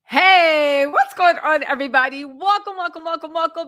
Hey, what's going on, everybody? Welcome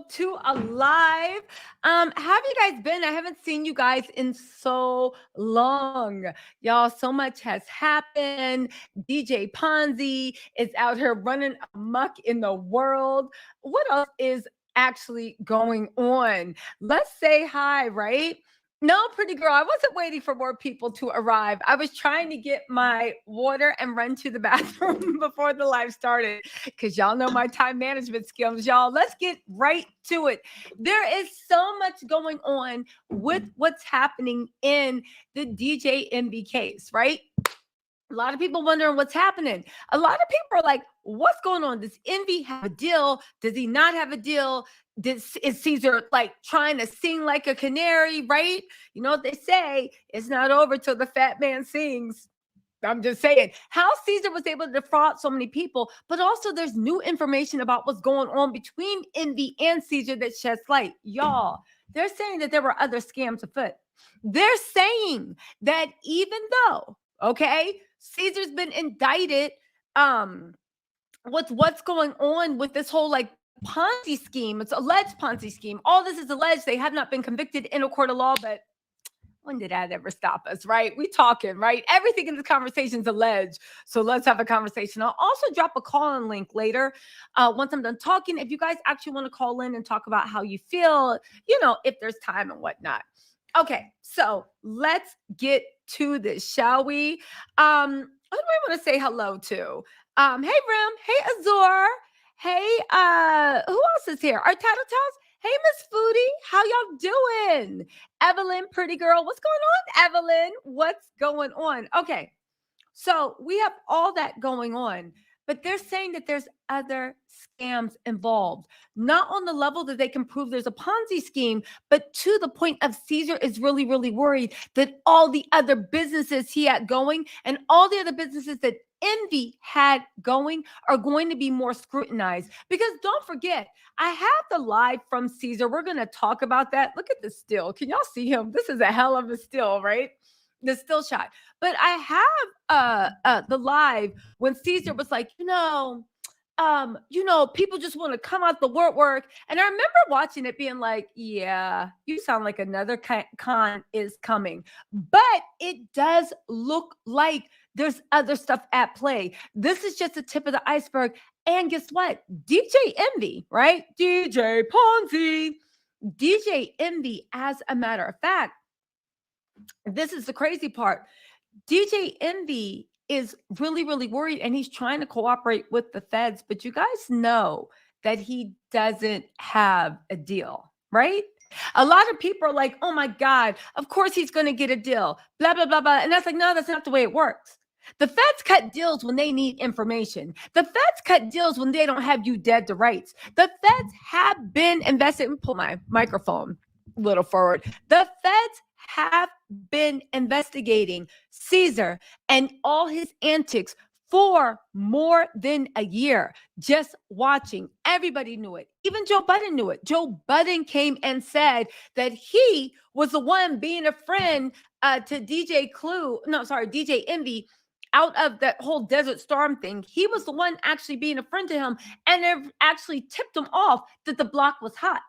to Alive. Have you guys been? I haven't seen you guys in so long. Y'all, so much has happened. DJ Ponzi is out here running amok in the world. What else is actually going on? Let's say hi, right? No, pretty girl, I wasn't waiting for more people to arrive. I was trying to get my water and run to the bathroom before the live started because y'all know my time management skills, y'all. Let's get right to it. There is so much going on with what's happening in the DJ MB case, right? A lot of people wondering what's happening. A lot of people are like, what's going on? Does Envy have a deal? Does he not have a deal? Is Cesar like trying to sing like a canary, right? You know what they say? It's not over till the fat man sings. I'm just saying how Cesar was able to defraud so many people, but also there's new information about what's going on between Envy and Cesar that sheds light. Y'all, they're saying that there were other scams afoot. They're saying that even though, okay, Caesar's been indicted with what's going on with this whole like Ponzi scheme. It's alleged Ponzi scheme. All this is alleged. They have not been convicted in a court of law, but when did that ever stop us, right? We talking, right? Everything in this conversation is alleged. So let's have a conversation. I'll also drop a call-in link later once I'm done talking. If you guys actually want to call in and talk about how you feel, if there's time and whatnot. Okay, so let's get to this, shall we? Who do I want to say hello to? Hey, Rim. Hey, Azor. Hey, who else is here? Our Tattletales. Hey, Miss Foodie. How y'all doing? Evelyn, pretty girl. What's going on, Evelyn? What's going on? Okay, so we have all that going on, but they're saying that there's other scams involved, not on the level that they can prove there's a Ponzi scheme, but to the point of Cesar is really, really worried that all the other businesses he had going and all the other businesses that Envy had going are going to be more scrutinized. Because don't forget, I have the live from Cesar. We're going to talk about that. Look at the still. Can y'all see him? This is a hell of a still, right? The still shot. But I have the live when Cesar was like, people just want to come out the woodwork. And I remember watching it being like, yeah, you sound like another con is coming. But it does look like there's other stuff at play. This is just the tip of the iceberg. And guess what? DJ Envy, right? DJ Ponzi. DJ Envy, as a matter of fact, this is the crazy part. DJ Envy is really, really worried and he's trying to cooperate with the feds, but you guys know that he doesn't have a deal, right? A lot of people are like, oh my God, of course he's going to get a deal, blah, blah, blah, blah. And that's like, no, that's not the way it works. The feds cut deals when they need information. The feds cut deals when they don't have you dead to rights. The feds have been invested. Pull my microphone a little forward. The feds have been investigating Cesar and all his antics for more than a year, just watching. Everybody knew it. Even Joe Budden knew it. Joe Budden came and said that he was the one being a friend to DJ Envy out of that whole Desert Storm thing. He was the one actually being a friend to him, and it actually tipped him off that the block was hot.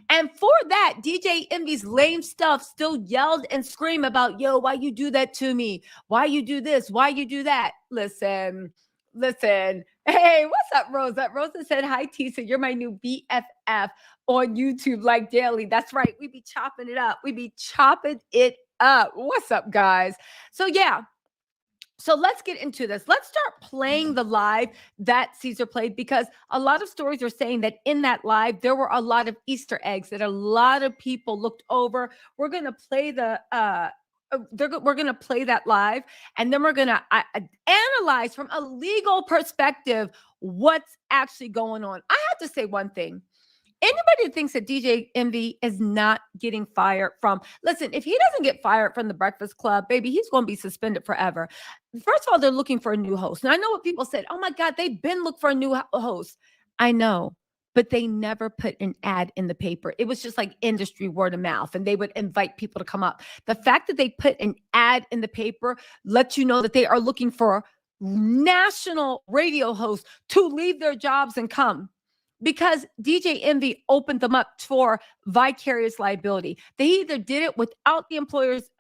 And for that, DJ Envy's lame stuff still yelled and screamed about, yo, why you do that to me? Why you do this? Why you do that? Listen. Hey, what's up, Rosa? Rosa said, hi, Tisa. You're my new BFF on YouTube like daily. That's right. We be chopping it up. What's up, guys? So, yeah. So let's get into this. Let's start playing the live that Cesar played, because a lot of stories are saying that in that live, there were a lot of Easter eggs that a lot of people looked over. We're going to play we're going to play that live, and then we're going to analyze from a legal perspective what's actually going on. I have to say one thing. Anybody who thinks that DJ Envy is not getting fired from, listen, if he doesn't get fired from the Breakfast Club, baby, he's going to be suspended forever. First of all, they're looking for a new host. And I know what people said, oh my God, they've been looking for a new host. I know, but they never put an ad in the paper. It was just like industry word of mouth, and they would invite people to come up. The fact that they put an ad in the paper lets you know that they are looking for national radio hosts to leave their jobs and come because DJ Envy opened them up for vicarious liability. They either did it without the employer's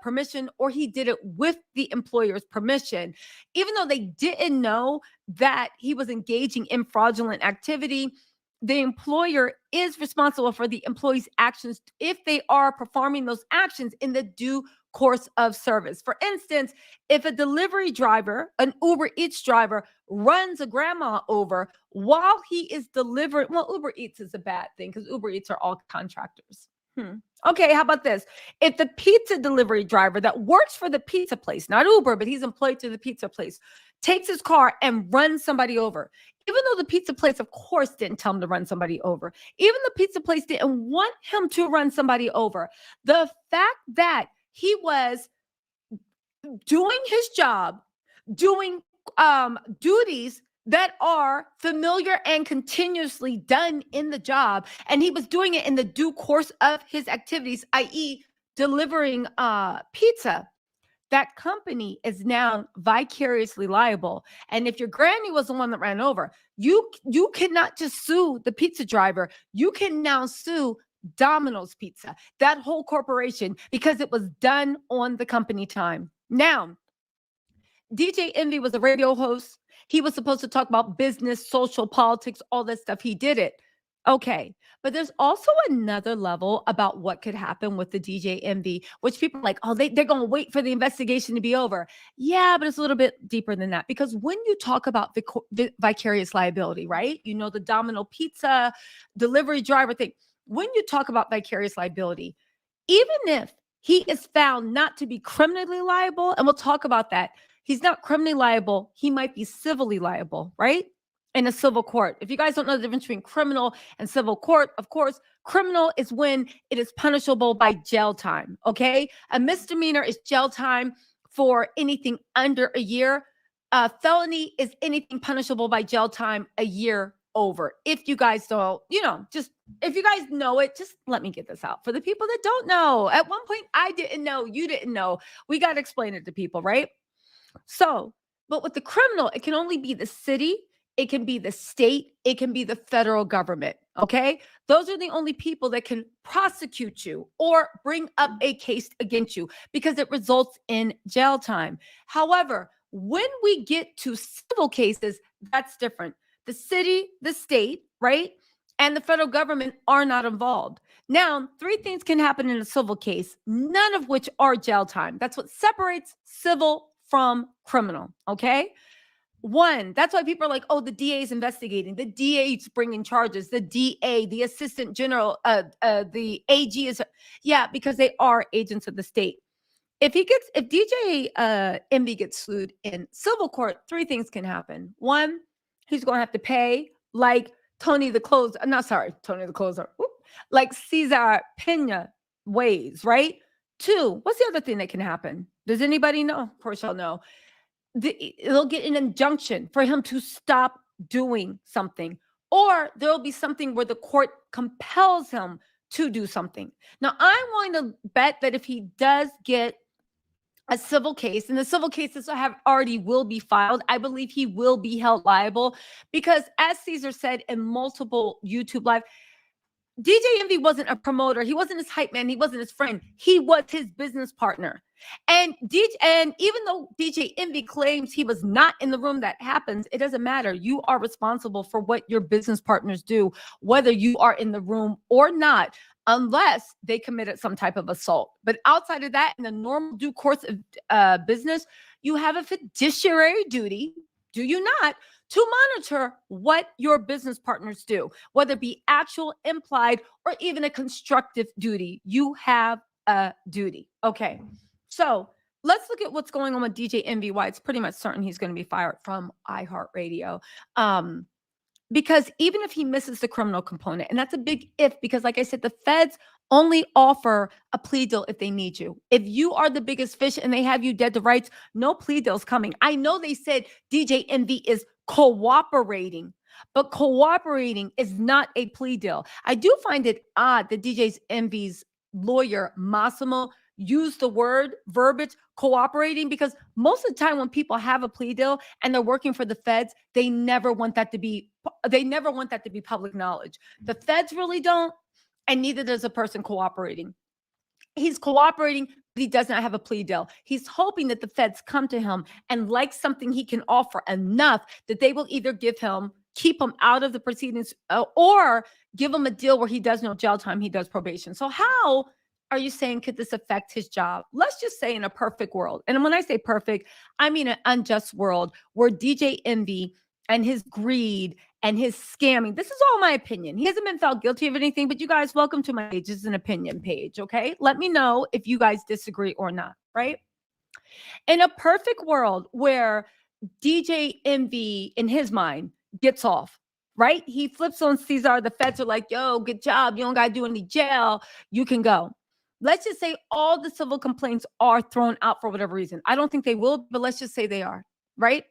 permission, or he did it with the employer's permission, even though they didn't know that he was engaging in fraudulent activity. The employer is responsible for the employee's actions if they are performing those actions in the due course of service. For instance, if a delivery driver, an Uber Eats driver, runs a grandma over while he is delivering, well, Uber Eats is a bad thing because Uber Eats are all contractors. Okay, how about this? If the pizza delivery driver that works for the pizza place, not Uber, but he's employed to the pizza place, takes his car and runs somebody over, even though the pizza place, of course, didn't tell him to run somebody over, even the pizza place didn't want him to run somebody over, the fact that he was doing his job, doing duties that are familiar and continuously done in the job, and he was doing it in the due course of his activities, i.e. delivering pizza, that company is now vicariously liable. And if your granny was the one that ran over, you cannot just sue the pizza driver. You can now sue Domino's Pizza, that whole corporation, because it was done on the company time. Now, DJ Envy was a radio host. He was supposed to talk about business, social, politics, all that stuff. He did it. Okay. But there's also another level about what could happen with the DJ Envy, which people are like, oh, they're going to wait for the investigation to be over. Yeah, but it's a little bit deeper than that. Because when you talk about vicarious liability, right? You know, the Domino Pizza delivery driver thing. When you talk about vicarious liability, even if he is found not to be criminally liable, and we'll talk about that, he's not criminally liable, he might be civilly liable, right? In a civil court. If you guys don't know the difference between criminal and civil court, of course, criminal is when it is punishable by jail time, okay? A misdemeanor is jail time for anything under a year. A felony is anything punishable by jail time a year over. If you guys don't, just if you guys know it, just let me get this out. For the people that don't know, at one point I didn't know, you didn't know. We got to explain it to people, right? So, but with the criminal, it can only be the city, it can be the state, it can be the federal government, okay? Those are the only people that can prosecute you or bring up a case against you because it results in jail time. However, when we get to civil cases, that's different. The city, the state, right, and the federal government are not involved. Now, three things can happen in a civil case, none of which are jail time. That's what separates civil from criminal, okay? One, that's why people are like, oh, the DA is investigating. The DA is bringing charges. The DA, the assistant general, the AG is, yeah, because they are agents of the state. If DJ Envy gets sued in civil court, three things can happen. One, he's going to have to pay like Tony the Closer, like Cesar Pina ways, right? Two, what's the other thing that can happen? Does anybody know? Of course, y'all know. They'll get an injunction for him to stop doing something, or there'll be something where the court compels him to do something. Now, I'm willing to bet that if he does get a civil case, and the civil cases will be filed, I believe he will be held liable because, as Cesar said in multiple YouTube live, DJ Envy wasn't a promoter. He wasn't his hype man. He wasn't his friend. He was his business partner. And even though DJ Envy claims he was not in the room that happens, it doesn't matter. You are responsible for what your business partners do, whether you are in the room or not, unless they committed some type of assault. But outside of that, in the normal due course of business, you have a fiduciary duty, do you not, to monitor what your business partners do, whether it be actual, implied, or even a constructive duty. You have a duty. Okay. So let's look at what's going on with DJ Envy, why it's pretty much certain he's going to be fired from iHeartRadio. Because even if he misses the criminal component, and that's a big if, because like I said, the feds only offer a plea deal if they need you. If you are the biggest fish and they have you dead to rights, no plea deal's coming. I know they said DJ Envy is cooperating, but cooperating is not a plea deal. I do find it odd that DJ Envy's lawyer, Massimo, use the word verbiage cooperating, because most of the time when people have a plea deal and they're working for the feds, they never want that to be public knowledge. The feds really don't, and neither does the person cooperating. He's cooperating, but he does not have a plea deal. He's hoping that the feds come to him and like something he can offer enough that they will either keep him out of the proceedings, or give him a deal where he does no jail time, he does probation. So how are you saying could this affect his job? Let's just say in a perfect world. And when I say perfect, I mean an unjust world where DJ Envy and his greed and his scamming, this is all my opinion. He hasn't been found guilty of anything, but you guys, welcome to my page. This is an opinion page, okay? Let me know if you guys disagree or not, right? In a perfect world where DJ Envy, in his mind, gets off, right? He flips on Cesar. The feds are like, yo, good job. You don't got to do any jail. You can go. Let's just say all the civil complaints are thrown out for whatever reason. I don't think they will, but let's just say they are, right?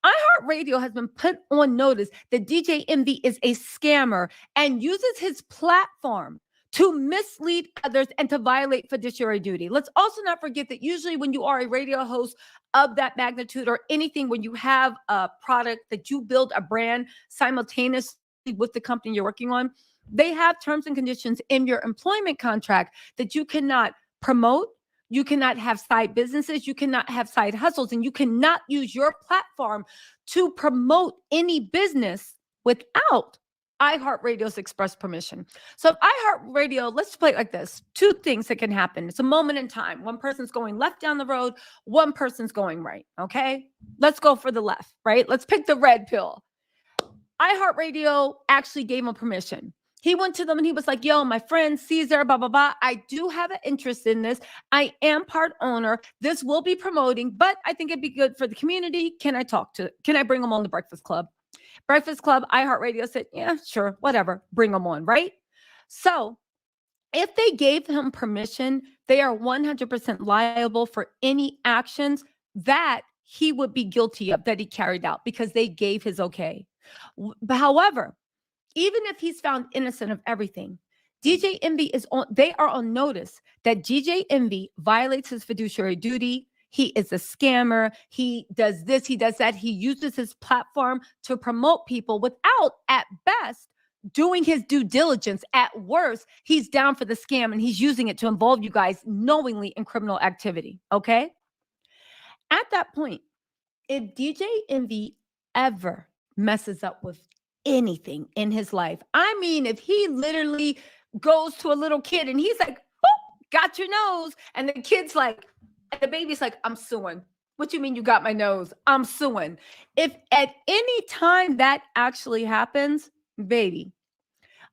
iHeartRadio has been put on notice that DJ Envy is a scammer and uses his platform to mislead others and to violate fiduciary duty. Let's also not forget that usually when you are a radio host of that magnitude or anything, when you have a product that you build a brand simultaneously with the company you're working on, they have terms and conditions in your employment contract that you cannot promote. You cannot have side businesses. You cannot have side hustles, and you cannot use your platform to promote any business without iHeartRadio's express permission. So if iHeartRadio, let's play it like this. Two things that can happen. It's a moment in time. One person's going left down the road. One person's going right. Okay. Let's go for the left, right? Let's pick the red pill. iHeartRadio actually gave him permission. He went to them and he was like, yo, my friend Cesar, blah, blah, blah. I do have an interest in this. I am part owner. This will be promoting, but I think it'd be good for the community. Can I bring them on the Breakfast Club? Breakfast Club, iHeartRadio said, yeah, sure, whatever. Bring them on, right? So if they gave him permission, they are 100% liable for any actions that he would be guilty of, that he carried out, because they gave his okay. However, even if he's found innocent of everything, DJ Envy they are on notice that DJ Envy violates his fiduciary duty. He is a scammer. He does this, he does that. He uses his platform to promote people without, at best, doing his due diligence. At worst, he's down for the scam and he's using it to involve you guys knowingly in criminal activity, okay? At that point, if DJ Envy ever messes up with anything in his life, I mean, if he literally goes to a little kid and he's like, boop, got your nose, and the kid's like, and the baby's like, I'm suing. What you mean you got my nose? I'm suing. If at any time that actually happens, baby,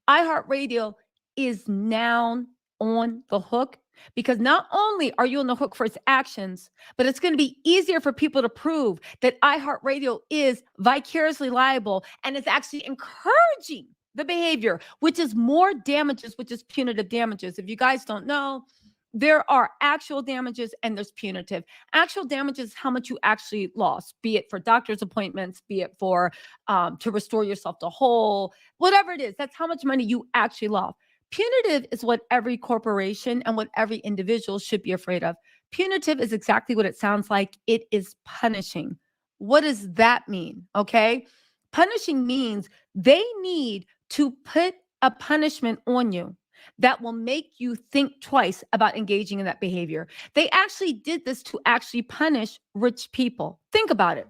iHeartRadio is now on the hook, because not only are you on the hook for its actions, but it's going to be easier for people to prove that iHeartRadio is vicariously liable and is actually encouraging the behavior, which is more damages, which is punitive damages. If you guys don't know, there are actual damages and there's punitive. Actual damages is how much you actually lost, be it for doctor's appointments, be it for to restore yourself to whole, whatever it is. That's how much money you actually lost. Punitive is what every corporation and what every individual should be afraid of. Punitive is exactly what it sounds like. It is punishing. What does that mean? Okay. Punishing means they need to put a punishment on you that will make you think twice about engaging in that behavior. They actually did this to actually punish rich people. Think about it.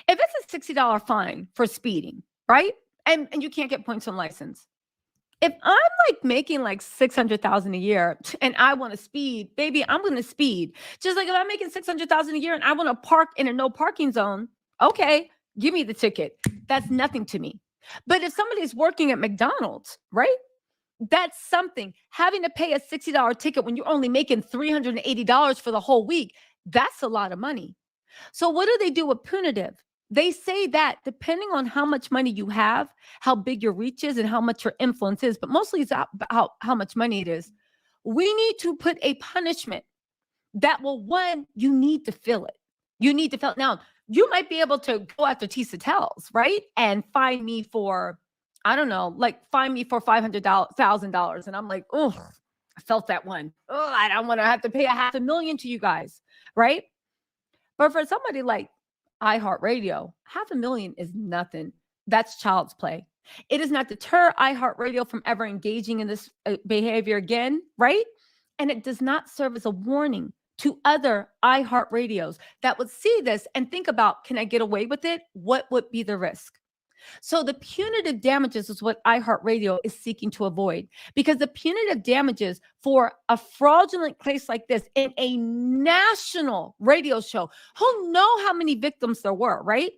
If it's a $60 fine for speeding, right? And you can't get points on license. If I'm like making like 600,000 a year and I want to speed, baby, I'm going to speed. Just like if I'm making 600,000 a year and I want to park in a no parking zone, okay, give me the ticket. That's nothing to me. But if somebody's working at McDonald's, right? That's something. Having to pay a $60 ticket when you're only making $380 for the whole week, that's a lot of money. So what do they do with punitive? They say that depending on how much money you have, how big your reach is, and how much your influence is, but mostly it's about how much money it is. We need to put a punishment that will, one, you need to feel it. You need to feel it. Now, you might be able to go after Tisa Tells, right? And fine me for, I don't know, like fine me for $500,000. And I'm like, oh, I felt that one. Oh, I don't want to have to pay $500,000 to you guys, right? But for somebody like iHeartRadio, $500,000 is nothing. That's child's play. It does not deter iHeartRadio from ever engaging in this behavior again, right? And it does not serve as a warning to other iHeartRadios that would see this and think about, can I get away with it? What would be the risk? So the punitive damages is what iHeartRadio is seeking to avoid, because the punitive damages for a fraudulent case like this in a national radio show, who know how many victims there were, right?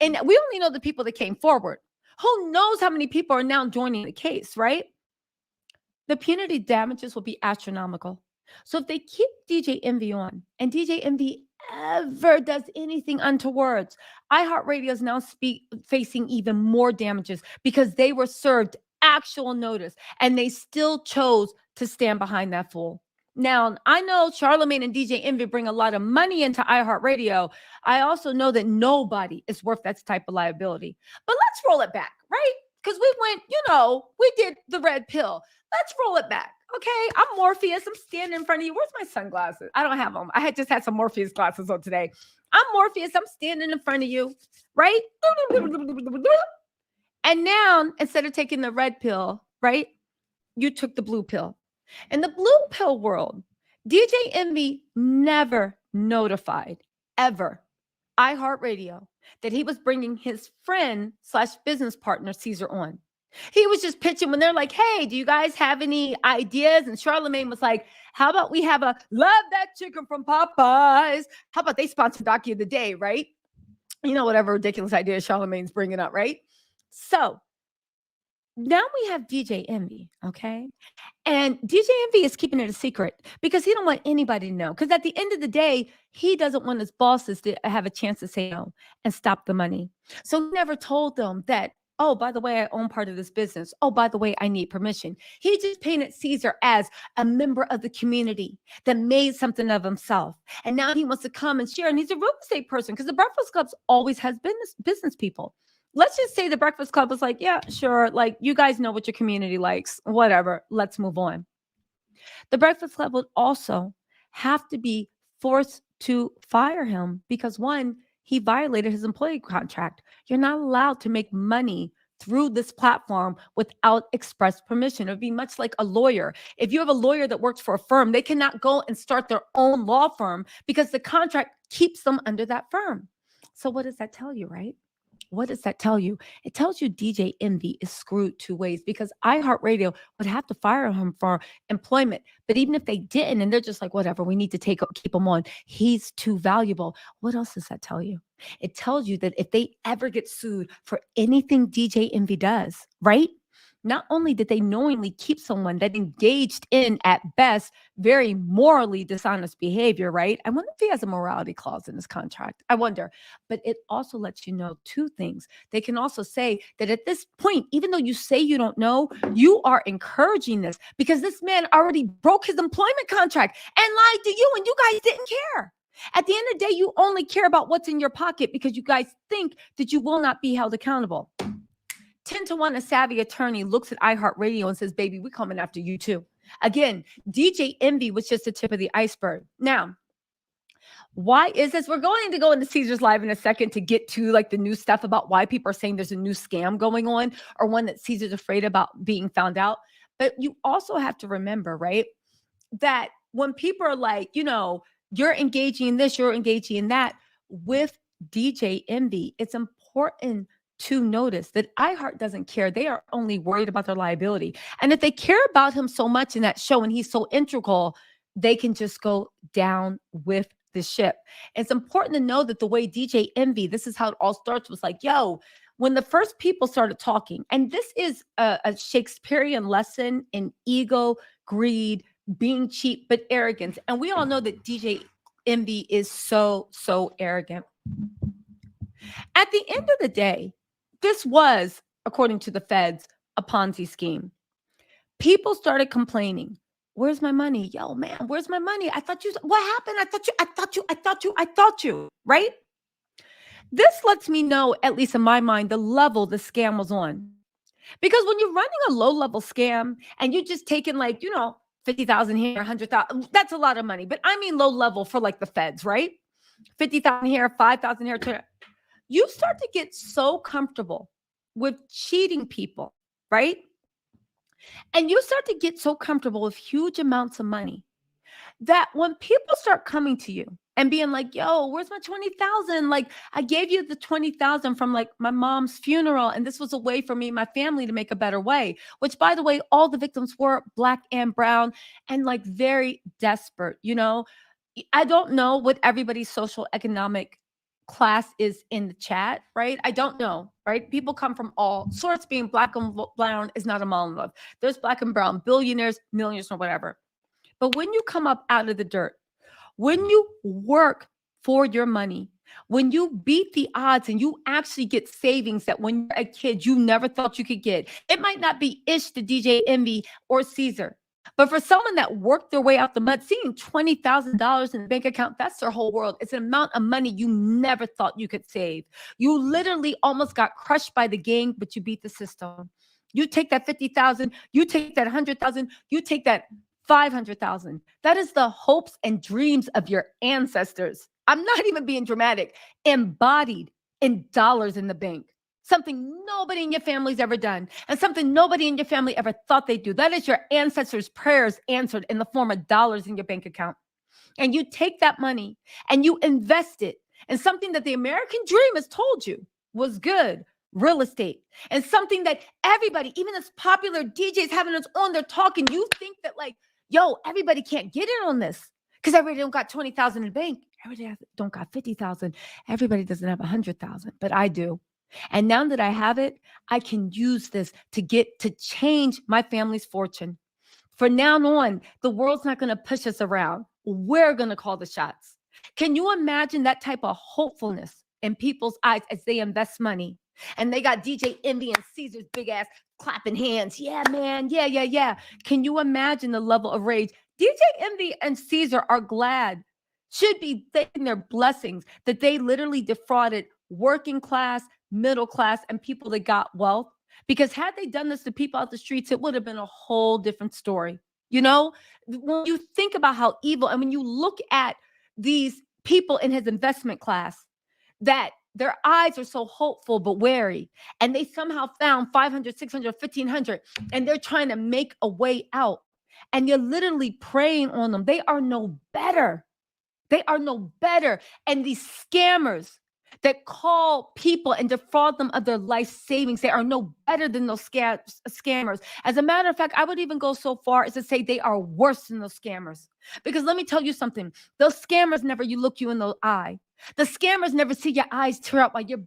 And we only know the people that came forward. Who knows how many people are now joining the case, right? The punitive damages will be astronomical. So if they keep DJ Envy on and DJ Envy ever does anything untowards, iHeartRadio is now facing even more damages because they were served actual notice and they still chose to stand behind that fool. Now, I know Charlamagne and DJ Envy bring a lot of money into iHeartRadio. I also know that nobody is worth that type of liability. But let's roll it back, right? Because we went, we did the red pill. Let's roll it back. Okay, I'm Morpheus. I'm standing in front of you. Where's my sunglasses? I don't have them. I had just had some Morpheus glasses on today. I'm Morpheus. I'm standing in front of you, right? And now, instead of taking the red pill, right, you took the blue pill. In the blue pill world, DJ Envy never notified, ever, iHeartRadio that he was bringing his friend/business partner, Cesar, on. He was just pitching when they're like, hey, do you guys have any ideas? And Charlamagne was like, how about we have a love that chicken from Popeyes? How about they sponsor Docu of the Day, right? Whatever ridiculous idea Charlamagne's bringing up, right? So now we have DJ Envy, okay? And DJ Envy is keeping it a secret because he don't want anybody to know. Because at the end of the day, he doesn't want his bosses to have a chance to say no and stop the money. So he never told them that, oh, by the way, I own part of this business. Oh, by the way, I need permission. He just painted Cesar as a member of the community that made something of himself. And now he wants to come and share. And he's a real estate person because the Breakfast Club always has business people. Let's just say the Breakfast Club was like, yeah, sure. Like, you guys know what your community likes. Whatever. Let's move on. The Breakfast Club would also have to be forced to fire him because, one, he violated his employee contract. You're not allowed to make money through this platform without express permission. It would be much like a lawyer. If you have a lawyer that works for a firm, they cannot go and start their own law firm because the contract keeps them under that firm. So what does that tell you, right? What does that tell you? It tells you DJ Envy is screwed two ways because iHeartRadio would have to fire him for employment. But even if they didn't, and they're just like, whatever, we need to keep him on. He's too valuable. What else does that tell you? It tells you that if they ever get sued for anything DJ Envy does, right? Not only did they knowingly keep someone that engaged in, at best, very morally dishonest behavior, right? I wonder if he has a morality clause in his contract. I wonder. But it also lets you know two things. They can also say that at this point, even though you say you don't know, you are encouraging this because this man already broke his employment contract and lied to you, and you guys didn't care. At the end of the day, you only care about what's in your pocket because you guys think that you will not be held accountable. 10 to 1, a savvy attorney looks at iHeartRadio and says, baby, we're coming after you too. Again, DJ Envy was just the tip of the iceberg. Now, why is this? We're going to go into Cesar's Live in a second to get to like the new stuff about why people are saying there's a new scam going on or one that Cesar's afraid about being found out. But you also have to remember, right, that when people are like, you're engaging in this, you're engaging in that with DJ Envy, it's important to notice that iHeart doesn't care. They are only worried about their liability. And if they care about him so much in that show and he's so integral, they can just go down with the ship. It's important to know that the way DJ Envy, this is how it all starts, was like, yo, when the first people started talking, and this is a Shakespearean lesson in ego, greed, being cheap, but arrogance. And we all know that DJ Envy is so arrogant. At the end of the day, this was, according to the feds, a Ponzi scheme. People started complaining. Where's my money? Yo, man, where's my money? I thought you, what happened? I thought you, right? This lets me know, at least in my mind, the level the scam was on. Because when you're running a low-level scam and you're just taking 50,000 here, 100,000. That's a lot of money, but I mean low level for like the feds, right? 50,000 here, 5,000 here. You start to get so comfortable with cheating people, right? And you start to get so comfortable with huge amounts of money that when people start coming to you and being like, yo, where's my 20,000? Like, I gave you the 20,000 from like my mom's funeral, and this was a way for me and my family to make a better way, which, by the way, all the victims were Black and brown and like very desperate. I don't know what everybody's social economic class is in the chat, right? I don't know, right? People come from all sorts. Being Black and brown is not a monolith. There's Black and brown billionaires, millionaires, or whatever. But when you come up out of the dirt, when you work for your money, when you beat the odds and you actually get savings that when you're a kid, you never thought you could get, it might not be Ish to DJ Envy or Cesar. But for someone that worked their way out the mud, seeing $20,000 in the bank account, that's their whole world. It's an amount of money you never thought you could save. You literally almost got crushed by the game, but you beat the system. You take that 50,000, you take that 100,000, you take that 500,000. That is the hopes and dreams of your ancestors. I'm not even being dramatic. Embodied in dollars in the bank. Something nobody in your family's ever done, and something nobody in your family ever thought they'd do. That is your ancestors' prayers answered in the form of dollars in your bank account. And you take that money and you invest it in something that the American dream has told you was good, real estate, and something that everybody, even this popular DJs having us on, they're talking. You think that like, yo, everybody can't get in on this because everybody don't got 20,000 in the bank. Everybody don't got 50,000. Everybody doesn't have 100,000, but I do. And now that I have it, I can use this to change my family's fortune. From now on, the world's not going to push us around. We're going to call the shots. Can you imagine that type of hopefulness in people's eyes as they invest money? And they got DJ Envy and Cesar's big ass clapping hands. Yeah, man. Yeah. Can you imagine the level of rage? DJ Envy and Cesar are glad, should be thanking their blessings that they literally defrauded working class, middle class, and people that got wealth. Because had they done this to people out the streets, it would have been a whole different story. When you think about how evil, and when you look at these people in his investment class, that their eyes are so hopeful but wary, and they somehow found 500, 600, 1,500, and they're trying to make a way out. And you're literally preying on them. They are no better. They are no better. And these scammers that call people and defraud them of their life savings, they are no better than those scammers. As a matter of fact, I would even go so far as to say they are worse than those scammers. Because let me tell you something. Those scammers never look you in the eye. The scammers never see your eyes tear up while you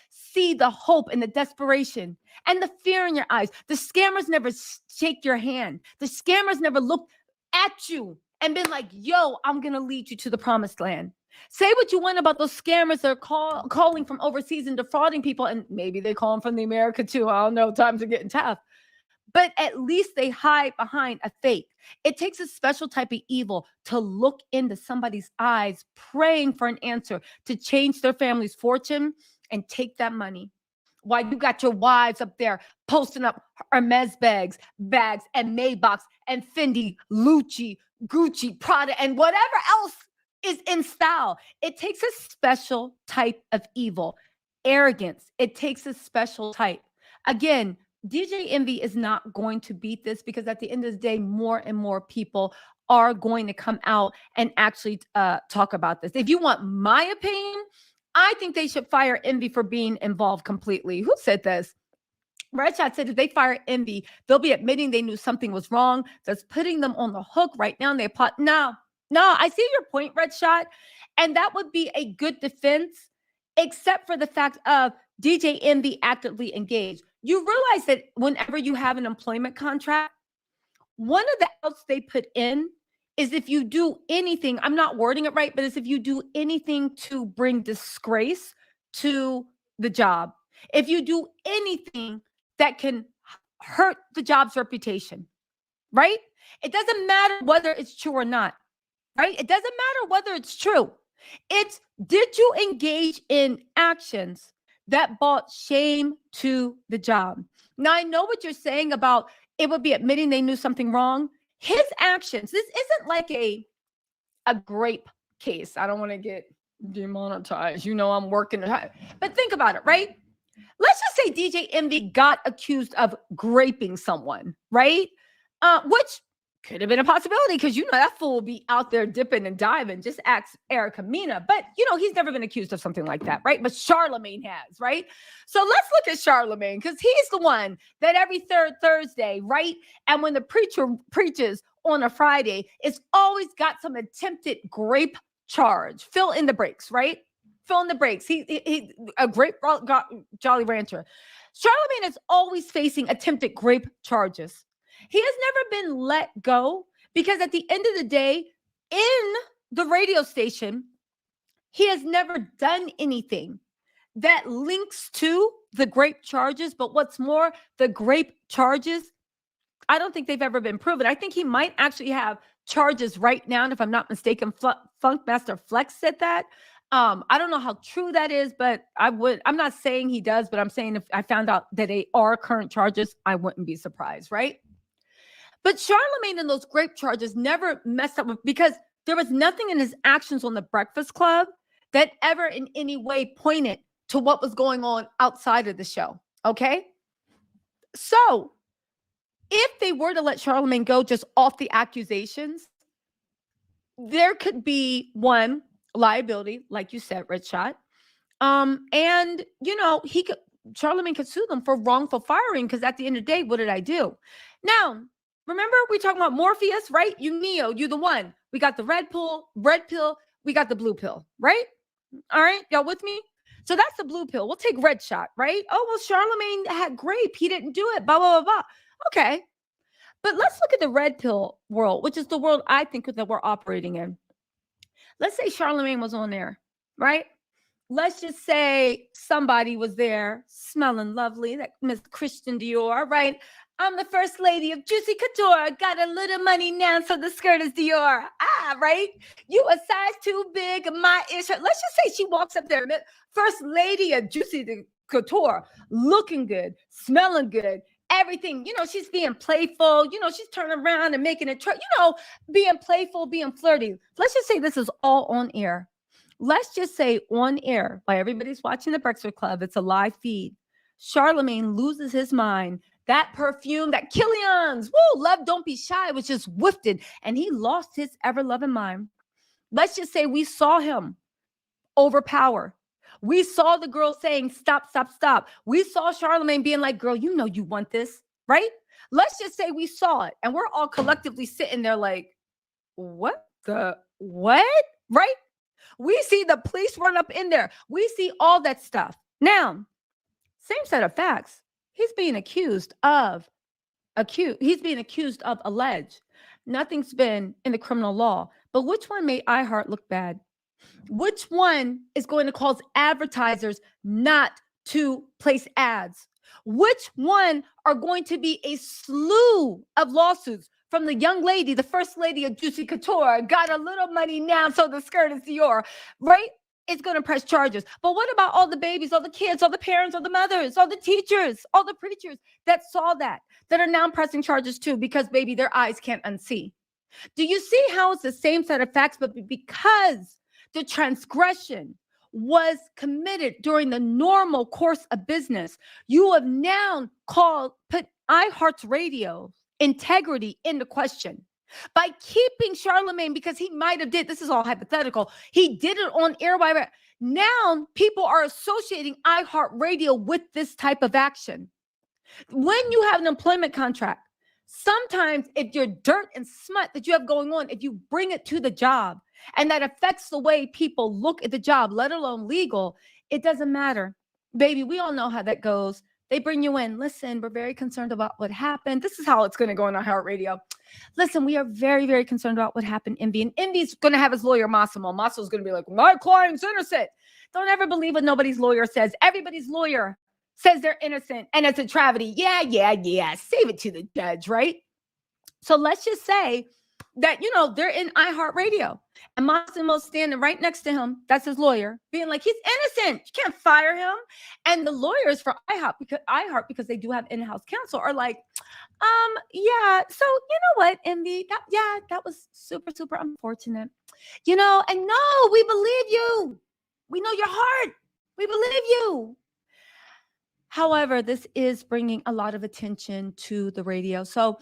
see the hope and the desperation and the fear in your eyes. The scammers never shake your hand. The scammers never look at you and been like, yo, I'm going to lead you to the promised land. Say what you want about those scammers that are calling from overseas and defrauding people. And maybe they call them from the America too. I don't know. Times are getting tough. But at least they hide behind a fake. It takes a special type of evil to look into somebody's eyes, praying for an answer to change their family's fortune and take that money. While you got your wives up there posting up Hermes bags and Maybachs and Fendi, Gucci, Prada, and whatever else is in style. It takes a special type of evil. Arrogance. It takes a special type. Again, DJ Envy is not going to beat this because at the end of the day, more and more people are going to come out and actually talk about this. If you want my opinion, I think they should fire Envy for being involved completely. Who said this? Red Shot said if they fire Envy, they'll be admitting they knew something was wrong. That's putting them on the hook right now. And they plot. No, I see your point, Red Shot. And that would be a good defense, except for the fact of DJ Envy actively engaged. You realize that whenever you have an employment contract, one of the outs they put in is if you do anything, I'm not wording it right, but it's if you do anything to bring disgrace to the job. If you do anything that can hurt the job's reputation, right? It doesn't matter whether it's true or not, right? It doesn't matter whether it's true. It's, did you engage in actions that brought shame to the job? Now, I know what you're saying about it would be admitting they knew something wrong. his actions, this isn't like a grape case. I don't want to get demonetized. I'm working hard. But think about it, right? Let's just say DJ Envy got accused of graping someone, right? Which could have been a possibility because that fool will be out there dipping and diving. Just ask Erica Mina. But he's never been accused of something like that, right? But Charlemagne has, right? So let's look at Charlemagne because he's the one that every third Thursday, right? And when the preacher preaches on a Friday, it's always got some attempted grape charge. Fill in the breaks, right? Fill in the breaks. He a grape Jolly Rancher. Charlemagne is always facing attempted grape charges. He has never been let go because at the end of the day, in the radio station, he has never done anything that links to the grape charges. But what's more, the grape charges, I don't think they've ever been proven. I think he might actually have charges right now. And if I'm not mistaken, Funkmaster Flex said that. I don't know how true that is, but I'm not saying he does, but I'm saying if I found out that they are current charges, I wouldn't be surprised, right? But Charlemagne and those grape charges never messed up because there was nothing in his actions on the Breakfast Club that ever in any way pointed to what was going on outside of the show. Okay. So if they were to let Charlemagne go just off the accusations, there could be one liability, like you said, Red Shot. And Charlemagne could sue them for wrongful firing because at the end of the day, what did I do? Now, remember we talking about Morpheus, right? You Neo, you the one. We got the red pill, we got the blue pill, right? All right, y'all with me? So that's the blue pill. We'll take Red Shot, right? Oh, well, Charlemagne had grape. He didn't do it, blah, blah, blah, blah. Okay. But let's look at the red pill world, which is the world I think that we're operating in. Let's say Charlemagne was on there, right? Let's just say somebody was there smelling lovely, that Miss Christian Dior, right? I'm the first lady of Juicy Couture. Got a little money now, so the skirt is Dior. Right? You a size too big, my issue. Let's just say she walks up there, first lady of Juicy Couture, looking good, smelling good, everything. She's being playful. She's turning around and making it, being playful, being flirty. Let's just say this is all on air. Let's just say on air, while everybody's watching the Breakfast Club, it's a live feed. Charlemagne loses his mind. That perfume, that Killian's, woo, love, don't be shy, was just wafted. And he lost his ever-loving mind. Let's just say we saw him overpower. We saw the girl saying, stop, stop, stop. We saw Charlemagne being like, girl, you want this, right? Let's just say we saw it. And we're all collectively sitting there like, what? Right? We see the police run up in there. We see all that stuff. Now, same set of facts. He's being accused of alleged. Nothing's been in the criminal law. But which one made iHeart look bad? Which one is going to cause advertisers not to place ads? Which one are going to be a slew of lawsuits from the young lady, the first lady of Juicy Couture, got a little money now, so the skirt is Dior, right? It's going to press charges. But what about all the babies, all the kids, all the parents, all the mothers, all the teachers, all the preachers that saw that are now pressing charges too because, baby, their eyes can't unsee? Do you see how it's the same set of facts, but because the transgression was committed during the normal course of business, you have now put iHeart's radio integrity into question? By keeping Charlemagne, because he might have this is all hypothetical, he did it on air. Now people are associating iHeartRadio with this type of action. When you have an employment contract, sometimes if your dirt and smut that you have going on, if you bring it to the job and that affects the way people look at the job, let alone legal, it doesn't matter. Baby, we all know how that goes. They bring you in. Listen, we're very concerned about what happened. This is how it's going to go on iHeartRadio. Listen, we are very, very concerned about what happened, Envy. And Envy's going to have his lawyer, Massimo. Massimo's going to be like, my client's innocent. Don't ever believe what nobody's lawyer says. Everybody's lawyer says they're innocent and it's a travesty. Yeah. Save it to the judge, right? So let's just say that, they're in iHeartRadio and Massimo's standing right next to him. That's his lawyer being like, he's innocent. You can't fire him. And the lawyers for iHeart, because they do have in-house counsel, are like, Yeah. So you know what, Envy? That was super, super unfortunate. And no, we believe you. We know your heart. We believe you. However, this is bringing a lot of attention to the radio. So,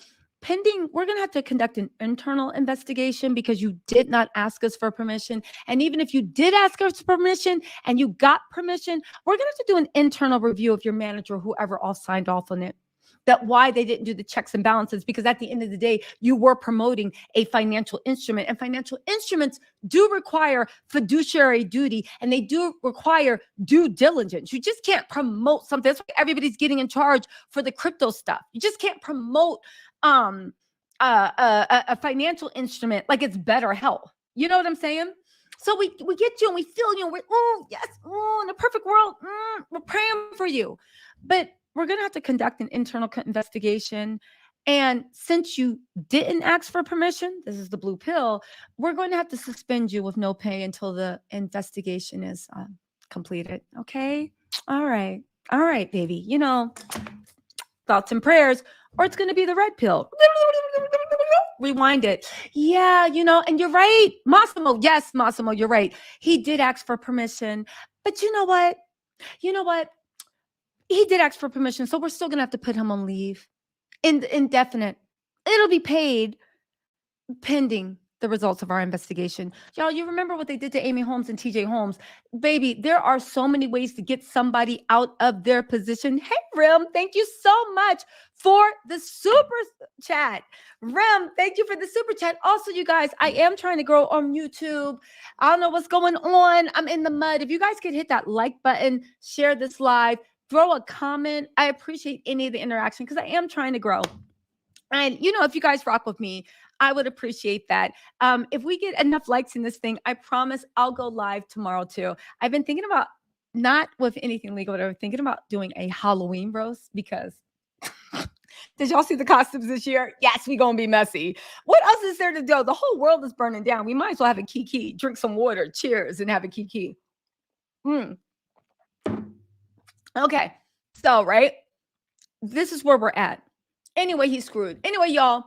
we're going to have to conduct an internal investigation because you did not ask us for permission. And even if you did ask us for permission and you got permission, we're going to have to do an internal review of your manager, whoever all signed off on it. That why they didn't do the checks and balances, because at the end of the day, you were promoting a financial instrument, and financial instruments do require fiduciary duty, and they do require due diligence. You just can't promote something. That's why everybody's getting in charge for the crypto stuff. You just can't promote a financial instrument like it's better health. You know what I'm saying? So we get you and we feel you and we're, oh, yes, oh, in a perfect world, we're praying for you. But we're going to have to conduct an internal investigation. And since you didn't ask for permission, this is the blue pill, we're going to have to suspend you with no pay until the investigation is completed. Okay? All right. All right, baby. Thoughts and prayers, or it's going to be the red pill. Rewind it. Yeah, and you're right. Massimo, yes, Massimo, you're right. He did ask for permission. But you know what? He did ask for permission, so we're still going to have to put him on leave. Indefinite. It'll be paid pending the results of our investigation. Y'all, you remember what they did to Amy Holmes and TJ Holmes? Baby, there are so many ways to get somebody out of their position. Hey, Rim, thank you so much for the super chat. Rim, thank you for the super chat. Also, you guys, I am trying to grow on YouTube. I don't know what's going on. I'm in the mud. If you guys could hit that like button, share this live, throw a comment. I appreciate any of the interaction because I am trying to grow. And, if you guys rock with me, I would appreciate that. If we get enough likes in this thing, I promise I'll go live tomorrow too. I've been thinking about, not with anything legal, but I'm thinking about doing a Halloween roast because did y'all see the costumes this year? Yes, we gonna be messy. What else is there to do? The whole world is burning down. We might as well have a kiki, drink some water, cheers, and have a kiki. Okay, so right, this is where we're at. Anyway, he's screwed. Anyway, y'all,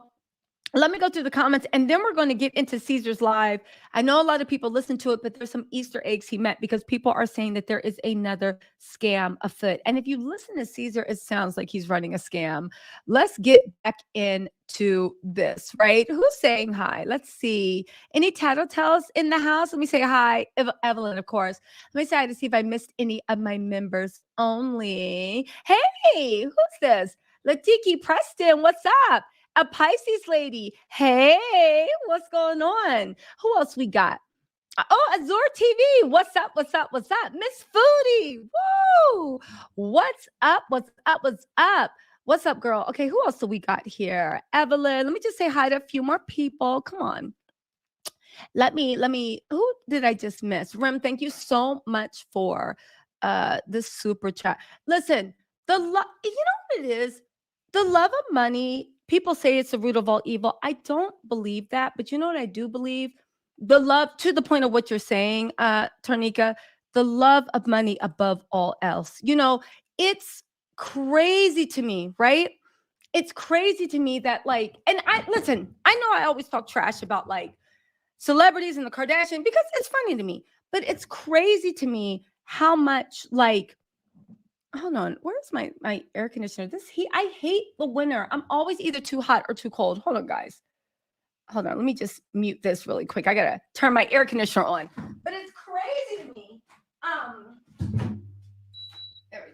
let me go through the comments and then we're going to get into Cesar's live. I know a lot of people listen to it, but there's some Easter eggs he met because people are saying that there is another scam afoot. And if you listen to Cesar, it sounds like he's running a scam. Let's get back into this, right? Who's saying hi? Let's see. Any tattletales in the house? Let me say hi. Evelyn, of course. Let me say hi to see if I missed any of my members only. Hey, who's this? Latiki Preston, what's up? A Pisces lady. Hey, what's going on? Who else we got? Oh, Azure TV. What's up? What's up? What's up? Miss Foodie. Woo! What's up? What's up? What's up? What's up, girl? Okay, who else do we got here? Evelyn. Let me just say hi to a few more people. Come on. Let me, who did I just miss? Rem, thank you so much for this super chat. Listen, you know what it is? The love of money, people say it's the root of all evil. I don't believe that, but you know what I do believe? The love, to the point of what you're saying, Tarnika, the love of money above all else. It's crazy to me, right? It's crazy to me that and I know I always talk trash about celebrities and the Kardashian because it's funny to me, but it's crazy to me how much hold on, where's my air conditioner? This heat, I hate the winter. I'm always either too hot or too cold. Hold on, guys. Hold on, let me just mute this really quick. I gotta turn my air conditioner on. But it's crazy to me. There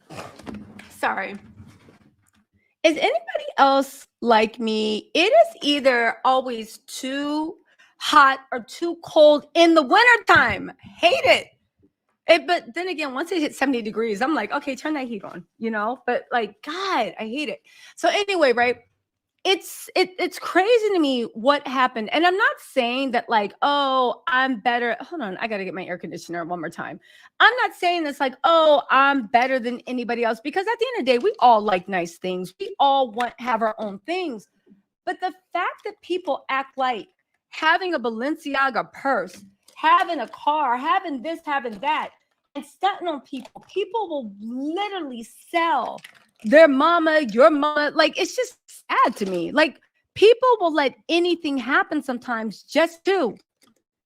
we go. Sorry. Is anybody else like me? It is either always too hot or too cold in the wintertime. Hate it. But then again, once it hits 70 degrees, I'm like, okay, turn that heat on, but God, I hate it. So anyway, right. It's crazy to me what happened. And I'm not saying that oh, I'm better. Hold on. I got to get my air conditioner one more time. I'm not saying this oh, I'm better than anybody else, because at the end of the day, we all like nice things. We all have our own things. But the fact that people act like having a Balenciaga purse, having a car, having this, having that, and stunting on people will literally sell their mama, your mama. Like, it's just sad to me. Like, people will let anything happen sometimes just to.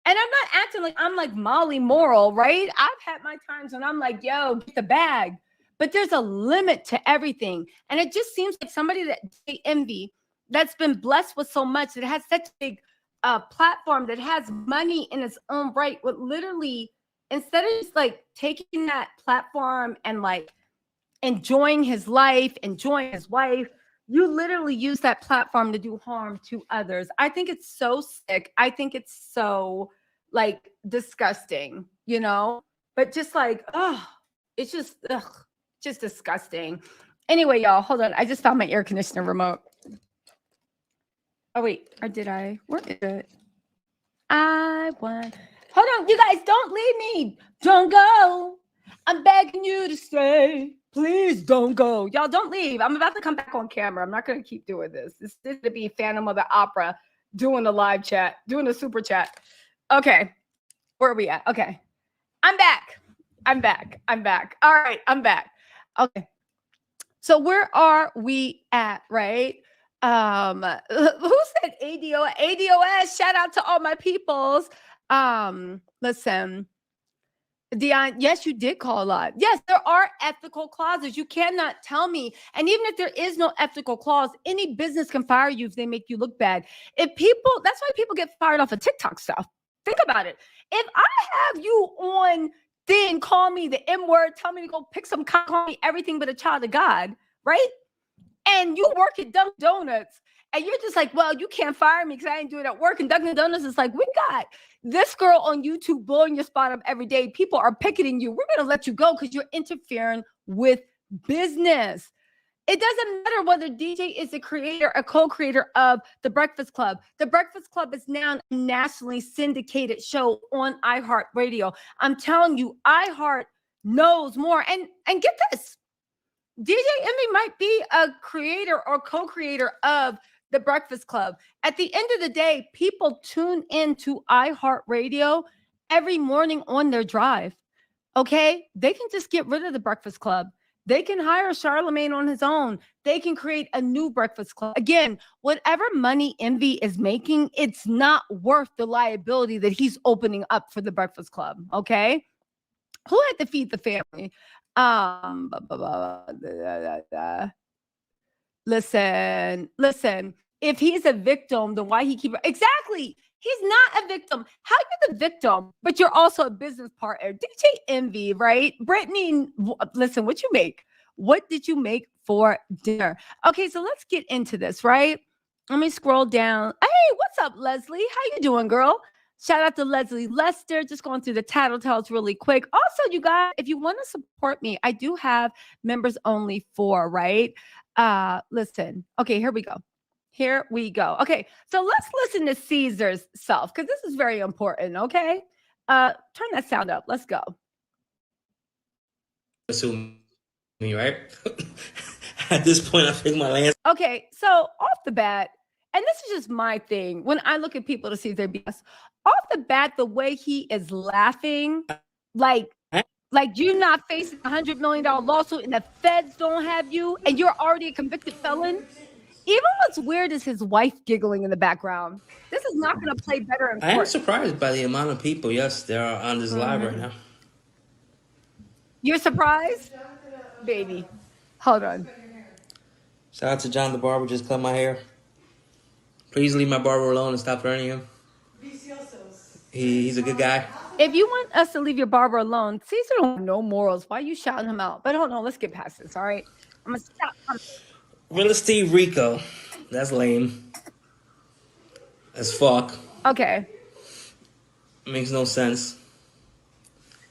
And I'm not acting like I'm like Molly Moral, right? I've had my times when I'm like, yo, get the bag. But there's a limit to everything. And it just seems like somebody that they envy, that's been blessed with so much, that has such a big platform, that has money in its own right, would literally, instead of just like taking that platform and like enjoying his life, enjoying his wife, you literally use that platform to do harm to others. I think it's so sick. I think it's so like disgusting, you know? But just like, oh, it's just disgusting. Anyway, y'all, hold on. I just found my air conditioner remote. Oh, wait, or did I? Where is it? I want. Hold on, you guys, don't leave me. Don't go. I'm begging you to stay. Please don't go. Y'all don't leave. I'm about to come back on camera. I'm not going to keep doing this. This is to be Phantom of the Opera doing the live chat, doing the super chat. Okay. Where are we at? Okay. I'm back. I'm back. I'm back. All right. I'm back. Okay. So where are we at, right? Who said ADOS? ADOS, shout out to all my peoples. Listen, Dion, yes, you did call a lot. Yes, there are ethical clauses. You cannot tell me. And even if there is no ethical clause, any business can fire you if they make you look bad. If people, that's why people get fired off of TikTok stuff. Think about it. If I have you on thing, call me the M word, tell me to go pick some, call me everything but a child of God, right? And you work at Dunkin' Donuts, and you're just like, well, you can't fire me because I ain't doing it at work. And Dunkin' Donuts is like, we got this girl on YouTube blowing your spot up every day. People are picketing you. We're going to let you go because you're interfering with business. It doesn't matter whether DJ is a creator, a co-creator of The Breakfast Club. The Breakfast Club is now a nationally syndicated show on iHeartRadio. I'm telling you, iHeart knows more. And get this. DJ Envy might be a creator or co-creator of The Breakfast Club. At the end of the day, people tune into iHeartRadio every morning on their drive. Okay? They can just get rid of The Breakfast Club. They can hire Charlemagne on his own. They can create a new Breakfast Club. Again, whatever money Envy is making, it's not worth the liability that he's opening up for The Breakfast Club. Okay? Who had to feed the family? Listen. If he's a victim, then why he keep exactly? He's not a victim. How you the victim, but you're also a business partner? DJ Envy, right? Brittany, listen. What you make? What did you make for dinner? Okay, so let's get into this, right? Let me scroll down. Hey, what's up, Leslie? How you doing, girl? Shout out to Leslie Lester. Just going through the tattletales really quick. Also, you guys, if you want to support me, I do have members only for, right? Listen. Okay, here we go. Here we go. Okay, so let's listen to Cesar's self because this is very important. Okay, turn that sound up. Let's go. Assume me, right? At this point, I think my last. Okay, so off the bat, and this is just my thing. When I look at people to see their BS, off the bat, the way he is laughing, like you're not facing $100 million lawsuit and the feds don't have you and you're already a convicted felon. Even what's weird is his wife giggling in the background. This is not going to play better in court. I am surprised by the amount of people, yes, there are on this live right now. You're surprised? Baby, hold on. Shout out to John the barber, just cut my hair. Please leave my barber alone and stop threatening him. He's a good guy. If you want us to leave your barber alone, Cesar don't have no morals. Why are you shouting him out? But hold on, let's get past this, all right? I'm going to stop. Real estate RICO. That's lame. As fuck. Okay. Makes no sense.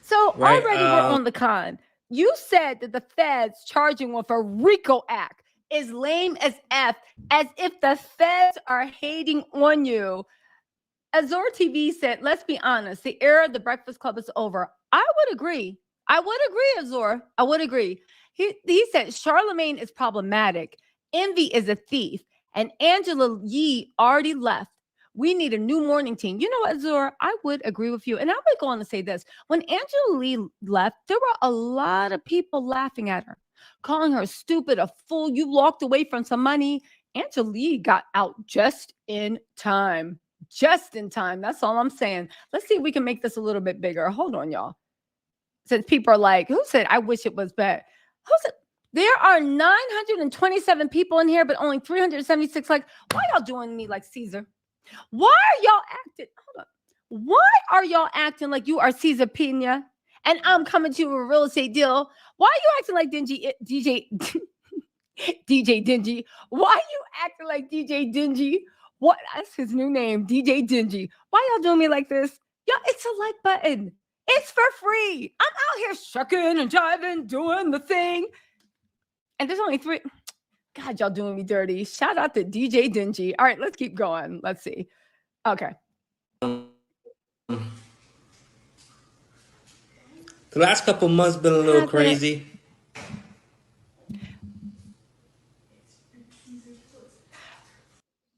So right, already we're on the con. You said that the feds charging with a RICO act is lame as F, as if the feds are hating on you. Azor TV said, let's be honest, the era of the Breakfast Club is over. I would agree. Azor. I would agree. He said Charlemagne is problematic. Envy is a thief. And Angela Yee already left. We need a new morning team. You know what, Azor? I would agree with you. And I would go on to say this. When Angela Lee left, there were a lot of people laughing at her. calling her stupid, a fool. You walked away from some money. Angelique got out just in time. Just in time. That's all I'm saying. Let's see if we can make this a little bit bigger. Hold on, y'all. Since people are like, who said, I wish it was bad? Who said, there are 927 people in here, but only 376 likes. Why y'all doing me like Cesar? Why are y'all acting? Hold on. Why are y'all acting like you are Cesar Pina and I'm coming to you with a real estate deal? Why are you acting like DJ Dingy? Why are you acting like DJ Dingy? What? That's his new name, DJ Dingy. Why y'all doing me like this? Y'all, it's a like button. It's for free. I'm out here shucking and jiving, doing the thing. And there's only 3. God, y'all doing me dirty. Shout out to DJ Dingy. All right, let's keep going. Let's see. Okay. The last couple months been a little crazy.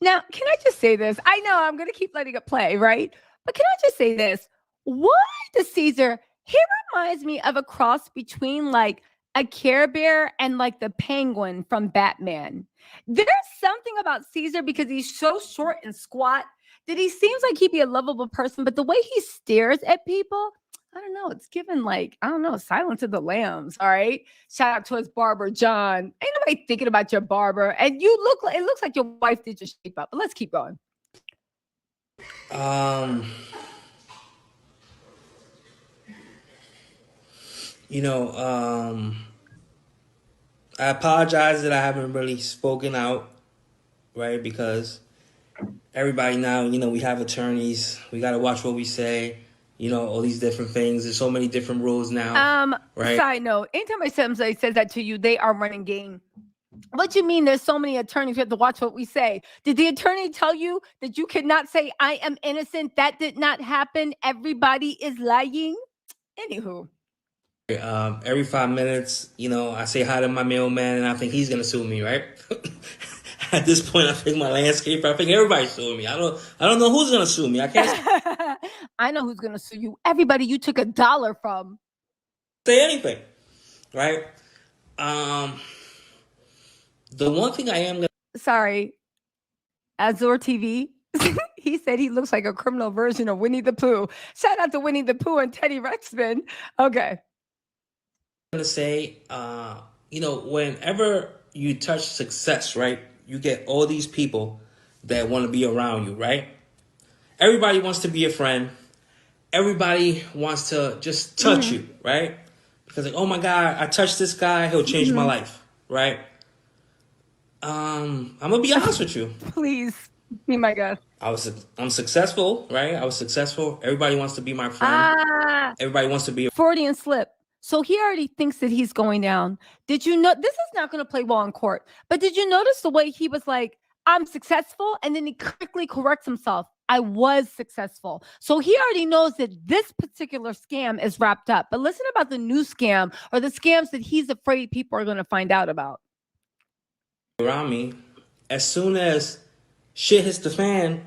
Now, can I just say this? I know I'm going to keep letting it play, right? But can I just say this? Why does Cesar, he reminds me of a cross between like a Care Bear and like the penguin from Batman. There's something about Cesar because he's so short and squat that he seems like he'd be a lovable person, but the way he stares at people, I don't know. It's given like, I don't know, Silence of the Lambs. All right. Shout out to his barber, John. Ain't nobody thinking about your barber. And you look like, it looks like your wife did your shape up, but let's keep going. I apologize that I haven't really spoken out, right? Because everybody now, we have attorneys. We got to watch what we say. All these different things. There's so many different rules now. Right? Side note, anytime somebody says that to you, they are running game. What do you mean there's so many attorneys? We have to watch what we say. Did the attorney tell you that you cannot say, I am innocent? That did not happen. Everybody is lying. Anywho. Every 5 minutes, I say hi to my mailman and I think he's going to sue me, right? At this point, I think my landscaper, I think everybody's suing me. I don't know who's going to sue me. I can't I know who's going to sue you. Everybody you took $1 from. Say anything, right? The one thing I am going to... Sorry. Azure TV. He said he looks like a criminal version of Winnie the Pooh. Shout out to Winnie the Pooh and Teddy Ruxpin. Okay. I'm going to say, whenever you touch success, right? You get all these people that want to be around you, right? Everybody wants to be a friend. Everybody wants to just touch you, right? Because like, oh my God, I touched this guy, he'll change my life, right? I'm gonna be honest with you. Please be my guest. I'm successful, right? I was successful. Everybody wants to be my friend. Everybody wants to be a Freudian slip. So he already thinks that he's going down. Did you know this is not going to play well in court? But did you notice the way he was like, I'm successful, and then he quickly corrects himself. I was successful. So he already knows that this particular scam is wrapped up. But listen about the new scam or the scams that he's afraid people are going to find out about. Around me, as soon as shit hits the fan,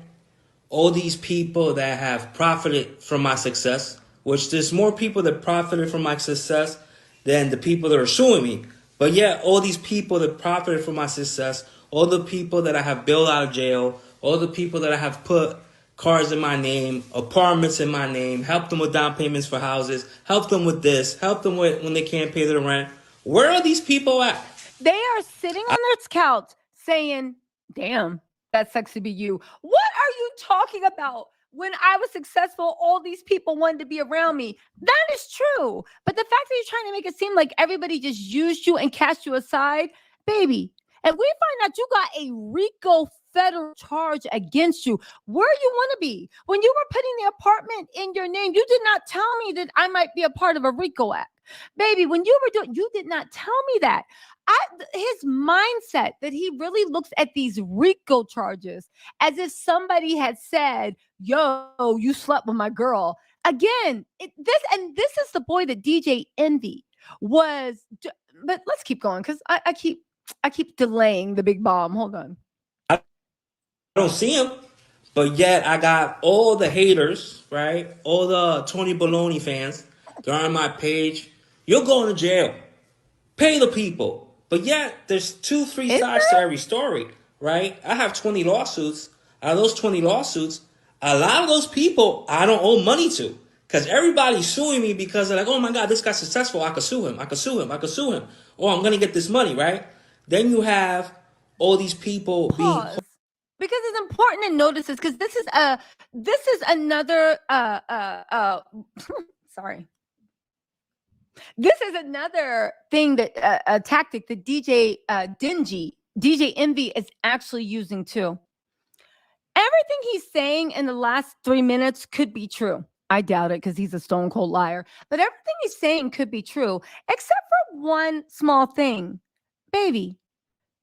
all these people that have profited from my success, which there's more people that profited from my success than the people that are suing me. But yet, all these people that profited from my success, all the people that I have bailed out of jail, all the people that I have put cars in my name, apartments in my name, helped them with down payments for houses, helped them with this, helped them with when they can't pay their rent. Where are these people at? They are sitting on their couch saying, damn, that sucks to be you. What are you talking about? When I was successful, all these people wanted to be around me. That is true. But the fact that you're trying to make it seem like everybody just used you and cast you aside, baby, and we find out you got a RICO federal charge against you, where you want to be. When you were putting the apartment in your name, you did not tell me that I might be a part of a RICO act. Baby, when you were doing, you did not tell me that. His mindset that he really looks at these RICO charges as if somebody had said, yo, you slept with my girl. Again, this is the boy that DJ Envy was. But let's keep going because I keep delaying the big bomb. Hold on. I don't see him, but yet I got all the haters, right? All the Tony Baloney fans. They're on my page. You're going to jail. pay the people. But yet, there's 2-3 sides to every story, right? I have 20 lawsuits. Out of those 20 lawsuits, a lot of those people I don't owe money to. Because everybody's suing me because they're like, oh my God, this guy's successful. I could sue him. I could sue him. I could sue him. Or I'm going to get this money, right? Then you have all these people being... Because it's important to notice this, because this is another sorry. This is another thing that a tactic that DJ Envy is actually using too. Everything he's saying in the last 3 minutes could be true. I doubt it because he's a stone cold liar. But everything he's saying could be true, except for one small thing. Baby,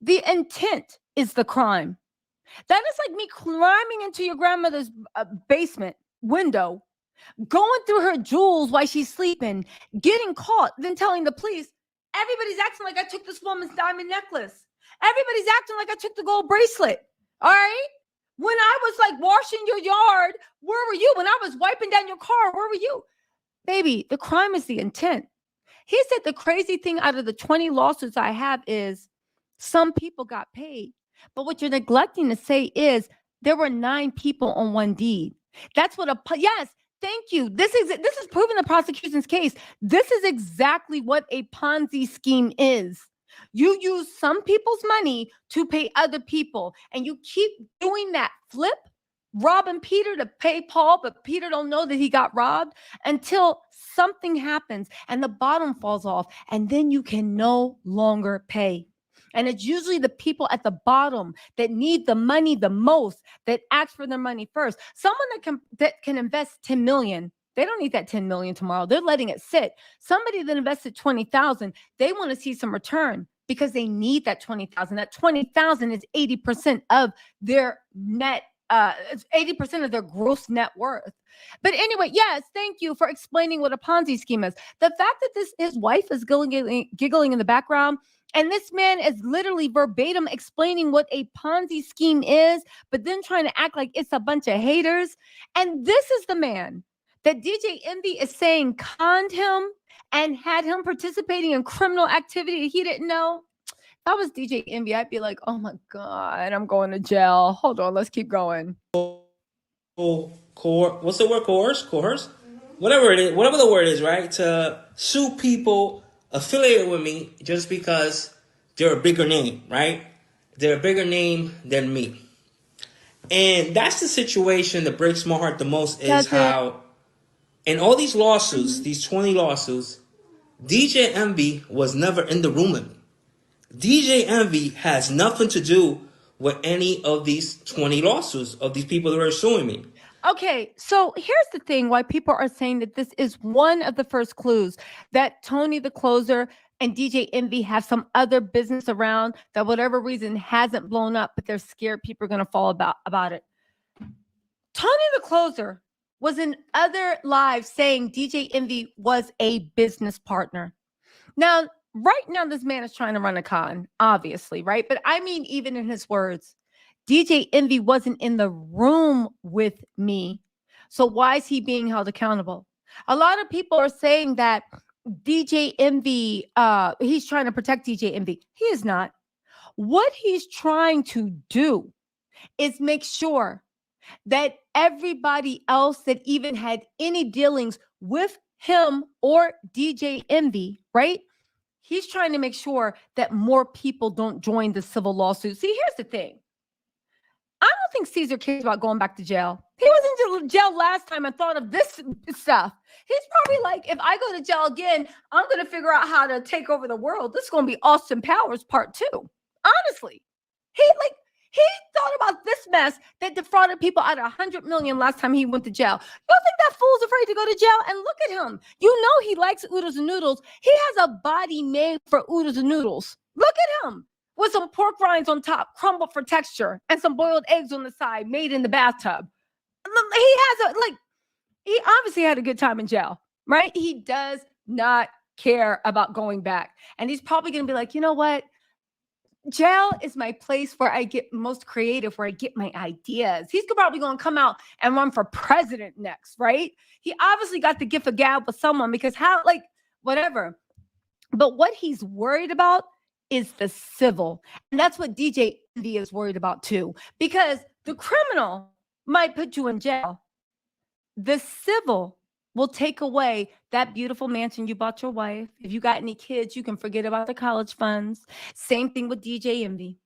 the intent is the crime. That is like me climbing into your grandmother's basement window, going through her jewels while she's sleeping, getting caught, then telling the police, everybody's acting like I took this woman's diamond necklace. Everybody's acting like I took the gold bracelet. All right? When I was like washing your yard, where were you? When I was wiping down your car, where were you? Baby, the crime is the intent. He said the crazy thing out of the 20 lawsuits I have is some people got paid. But what you're neglecting to say is there were 9 people on one deed. That's what yes, thank you. This is proving the prosecution's case. This is exactly what a Ponzi scheme is. You use some people's money to pay other people, and you keep doing that flip, robbing Peter to pay Paul, but Peter don't know that he got robbed until something happens and the bottom falls off, and then you can no longer pay. And it's usually the people at the bottom that need the money the most that ask for their money first. Someone that can invest 10 million, they don't need that 10 million tomorrow. They're letting it sit. Somebody that invested 20,000, they want to see some return because they need that 20,000. That 20,000 is 80% of their net. It's 80% of their gross net worth. But anyway, yes, thank you for explaining what a Ponzi scheme is. The fact that his wife is giggling in the background, and this man is literally verbatim explaining what a Ponzi scheme is, but then trying to act like it's a bunch of haters. And this is the man that DJ Envy is saying conned him and had him participating in criminal activity he didn't know. If I was DJ Envy, I'd be like, oh my God, I'm going to jail. Hold on, let's keep going. What's the word? Coerce? Whatever it is, whatever the word is, right? To sue people affiliated with me just because they're a bigger name, right? They're a bigger name than me. And that's the situation that breaks my heart the most is how in all these lawsuits, these 20 lawsuits, DJ Envy was never in the room with me. DJ Envy has nothing to do with any of these 20 lawsuits of these people that are suing me. Okay, so here's the thing why people are saying that this is one of the first clues that Tony the Closer and DJ Envy have some other business around that whatever reason hasn't blown up, but they're scared people are going to fall about it. Tony the Closer was in other lives saying DJ Envy was a business partner. Now, right now, this man is trying to run a con, obviously, right? But I mean, even in his words, DJ Envy wasn't in the room with me. So why is he being held accountable? A lot of people are saying that DJ Envy, he's trying to protect DJ Envy. He is not. What he's trying to do is make sure that everybody else that even had any dealings with him or DJ Envy, right? He's trying to make sure that more people don't join the civil lawsuit. See, here's the thing. I don't think Cesar cares about going back to jail. He was in jail last time and thought of this stuff. He's probably like, if I go to jail again, I'm going to figure out how to take over the world. This is going to be Austin Powers Part 2. Honestly, he thought about this mess that defrauded people out of $100 million last time he went to jail. You don't think that fool's afraid to go to jail? And look at him. You know he likes oodles and noodles. He has a body made for oodles and noodles. Look at him. With some pork rinds on top, crumbled for texture, and some boiled eggs on the side, made in the bathtub. He obviously had a good time in jail, right? He does not care about going back. And he's probably going to be like, you know what? Jail is my place where I get most creative, where I get my ideas. He's probably going to come out and run for president next, right? He obviously got the gift of gab with someone because whatever. But what he's worried about is the civil. And that's what DJ Envy is worried about too, because the criminal might put you in jail. The civil will take away that beautiful mansion you bought your wife. If you got any kids, you can forget about the college funds. Same thing with DJ Envy.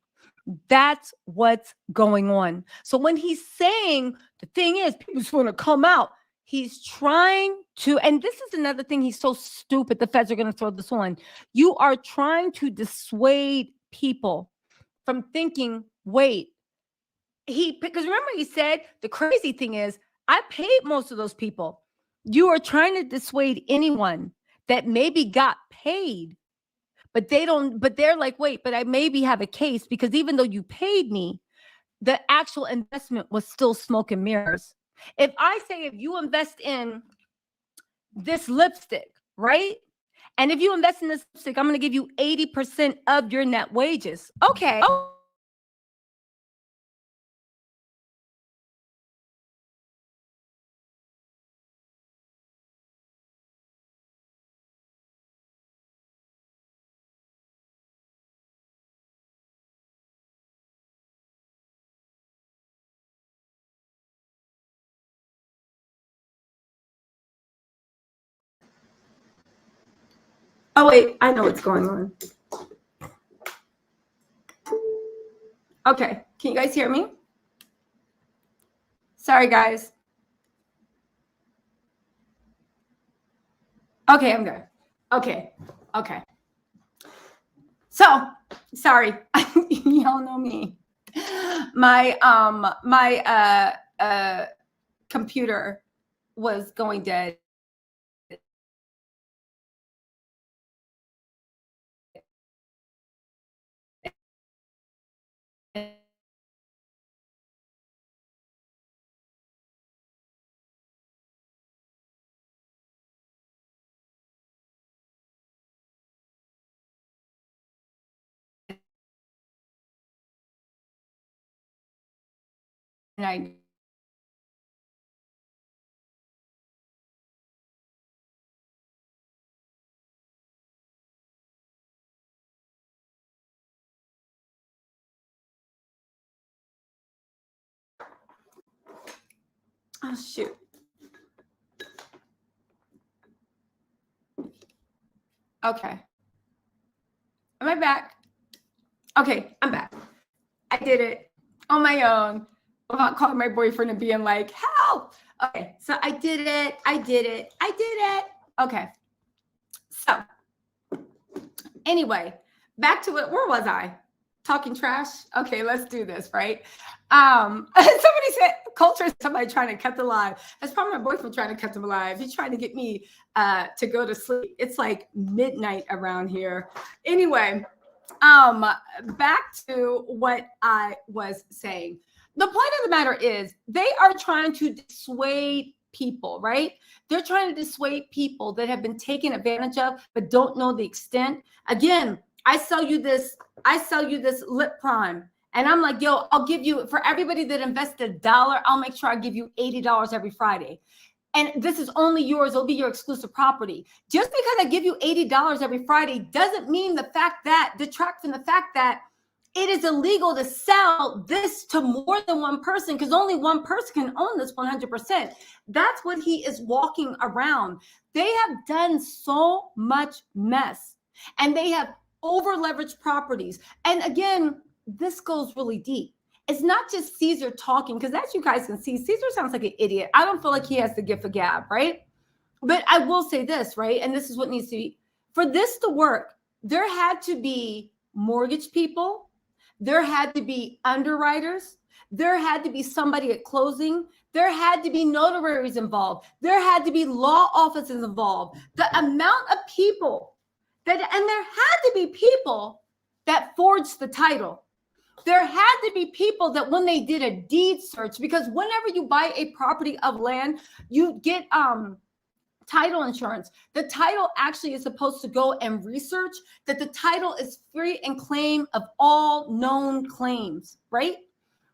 That's what's going on. So when he's saying the thing is, people just want to come out, he's trying to, and this is another thing, he's so stupid. The feds are going to throw this on. You are trying to dissuade people from thinking, wait, because remember he said the crazy thing is, I paid most of those people. You are trying to dissuade anyone that maybe got paid, but they're like, wait, but I maybe have a case because even though you paid me, the actual investment was still smoke and mirrors. If I say, if you invest in this lipstick, right? And if you invest in this lipstick, I'm going to give you 80% of your net wages. Okay. Oh, wait, I know what's going on. Okay, can you guys hear me? Sorry, guys. Okay, I'm good. Okay. So, sorry. Y'all know me. My computer was going dead. And I oh shoot. Okay. Am I back? Okay, I'm back. I did it on my own without calling my boyfriend and being like, help. Okay, so I did it. Okay. So anyway, back to where was I? Talking trash? Okay, let's do this, right? Somebody said culture is somebody trying to cut the line. That's probably my boyfriend trying to cut them alive. He's trying to get me to go to sleep. It's like midnight around here. Anyway, back to what I was saying. The point of the matter is they are trying to dissuade people, right? They're trying to dissuade people that have been taken advantage of but don't know the extent. Again, I sell you this lip prime. And I'm like, yo, I'll give you, for everybody that invested $1, I'll make sure I give you $80 every Friday. And this is only yours. It'll be your exclusive property. Just because I give you $80 every Friday doesn't mean detract from the fact that it is illegal to sell this to more than one person because only one person can own this 100%. That's what he is walking around. They have done so much mess and they have over leveraged properties. And again, this goes really deep. It's not just Cesar talking, because as you guys can see, Cesar sounds like an idiot. I don't feel like he has the gift of gab, right? But I will say this, right? And this is what needs to be, for this to work, there had to be mortgage people, there had to be underwriters, there had to be somebody at closing, there had to be notaries involved, there had to be law offices involved. The amount of people and there had to be people that forged the title. There had to be people that when they did a deed search, because whenever you buy a property of land, you get title insurance. The title actually is supposed to go and research that the title is free and claim of all known claims, right?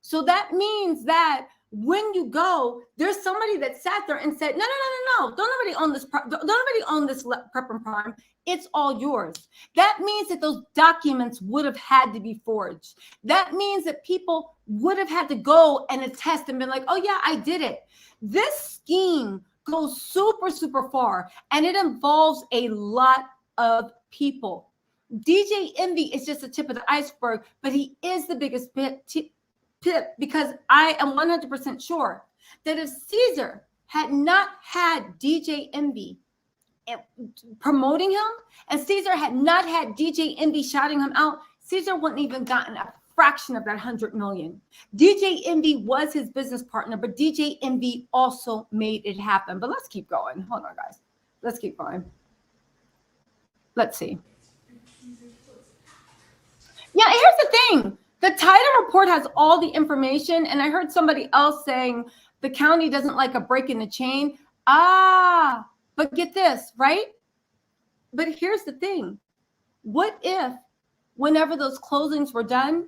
So that means that when you go, there's somebody that sat there and said, no, don't nobody own this, don't nobody own this prep and prime. It's all yours. That means that those documents would have had to be forged. That means that people would have had to go and attest and been like, oh yeah, I did it. This scheme goes super, super far, and it involves a lot of people. DJ Envy is just the tip of the iceberg, but he is the biggest tip, because I am 100% sure that if Cesar had not had DJ Envy promoting him, and Cesar had not had DJ Envy shouting him out, Cesar wouldn't even gotten a fraction of that 100 million. DJ Envy was his business partner, but DJ Envy also made it happen. But let's keep going. Hold on, guys. Let's keep going. Let's see. Yeah, here's the thing. The title report has all the information, and I heard somebody else saying the county doesn't like a break in the chain. But get this, right? But here's the thing. What if whenever those closings were done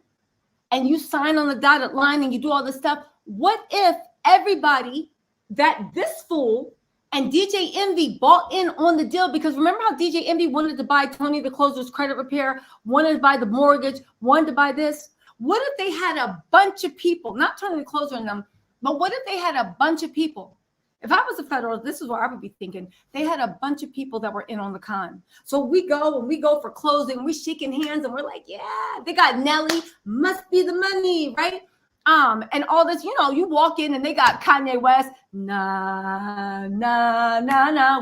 and you sign on the dotted line and you do all this stuff, what if everybody that this fool and DJ Envy bought in on the deal? Because remember how DJ Envy wanted to buy Tony the Closer's credit repair, wanted to buy the mortgage, wanted to buy this? What if they had a bunch of people, not Tony the Closer in them, but what if they had a bunch of people? If I was a federal, this is what I would be thinking. They had a bunch of people that were in on the con. So we go for closing, we're shaking hands and we're like, yeah, they got Nelly, must be the money, right? And all this, you walk in and they got Kanye West, nah,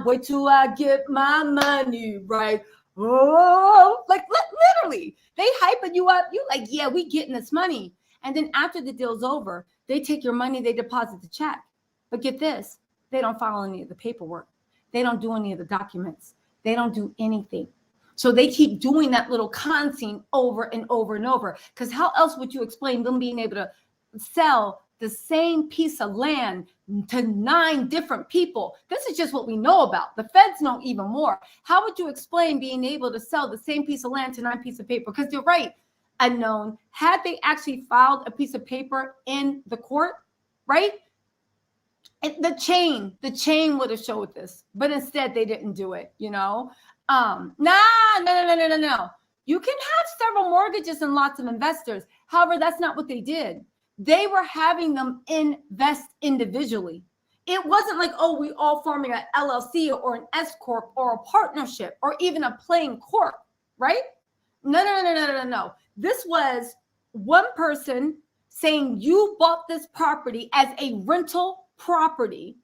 wait till I get my money, right? Oh, like literally, they hyping you up. You like, yeah, we getting this money. And then after the deal's over, they take your money, they deposit the check. But get this, they don't follow any of the paperwork. They don't do any of the documents. They don't do anything. So they keep doing that little con scene over and over and over. Because how else would you explain them being able to sell the same piece of land to 9 different people? This is just what we know about. The feds know even more. How would you explain being able to sell the same piece of land to 9 pieces of paper? Because you're right, unknown. Had they actually filed a piece of paper in the court, right? The chain would have showed this, but instead they didn't do it, No. You can have several mortgages and lots of investors. However, that's not what they did. They were having them invest individually. It wasn't like, oh, we all forming an LLC or an S corp or a partnership or even a plain corp, right? No. This was one person saying you bought this property as a rental property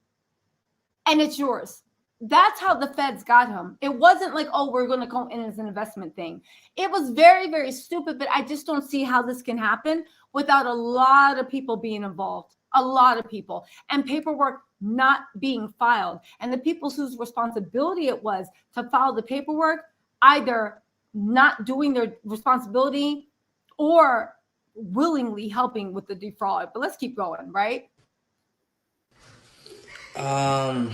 and it's yours. That's how the feds got him. It wasn't like, oh, we're going to go in as an investment thing. It was very, very stupid, but I just don't see how this can happen without a lot of people being involved, a lot of people, and paperwork not being filed. And the people whose responsibility it was to file the paperwork, either not doing their responsibility or willingly helping with the defraud. But let's keep going, right? I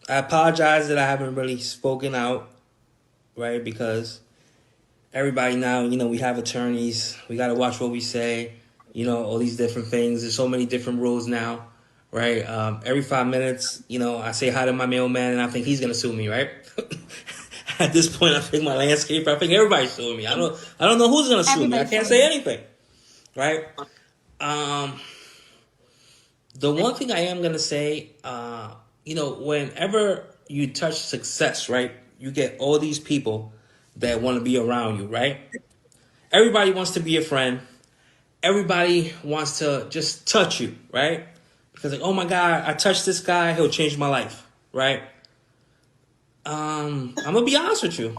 apologize that I haven't really spoken out, right? Because everybody now, we have attorneys. We got to watch what we say, all these different things. There's so many different rules now, right? Every 5 minutes, I say hi to my mailman and I think he's going to sue me, right? At this point, I think my landscaper, I think everybody's suing me. I don't know who's going to sue me. I can't say anything, right? The one thing I am going to say, whenever you touch success, right, you get all these people that want to be around you, right? Everybody wants to be your friend. Everybody wants to just touch you, right? Because like, oh my God, I touched this guy, he'll change my life, right? I'm gonna be honest with you.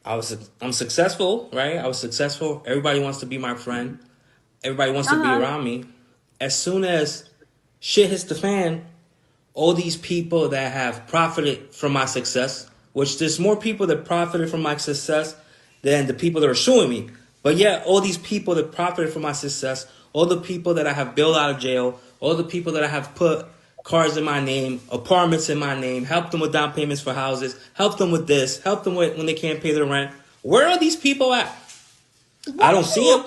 I'm successful, right? I was successful. Everybody wants to be my friend. Everybody wants to be around me. As soon as shit hits the fan, all these people that have profited from my success, which there's more people that profited from my success than the people that are suing me. But yeah, all these people that profited from my success, all the people that I have bailed out of jail, all the people that I have put cars in my name, apartments in my name, help them with down payments for houses, help them with this, help them with when they can't pay their rent. Where are these people at? I don't see them.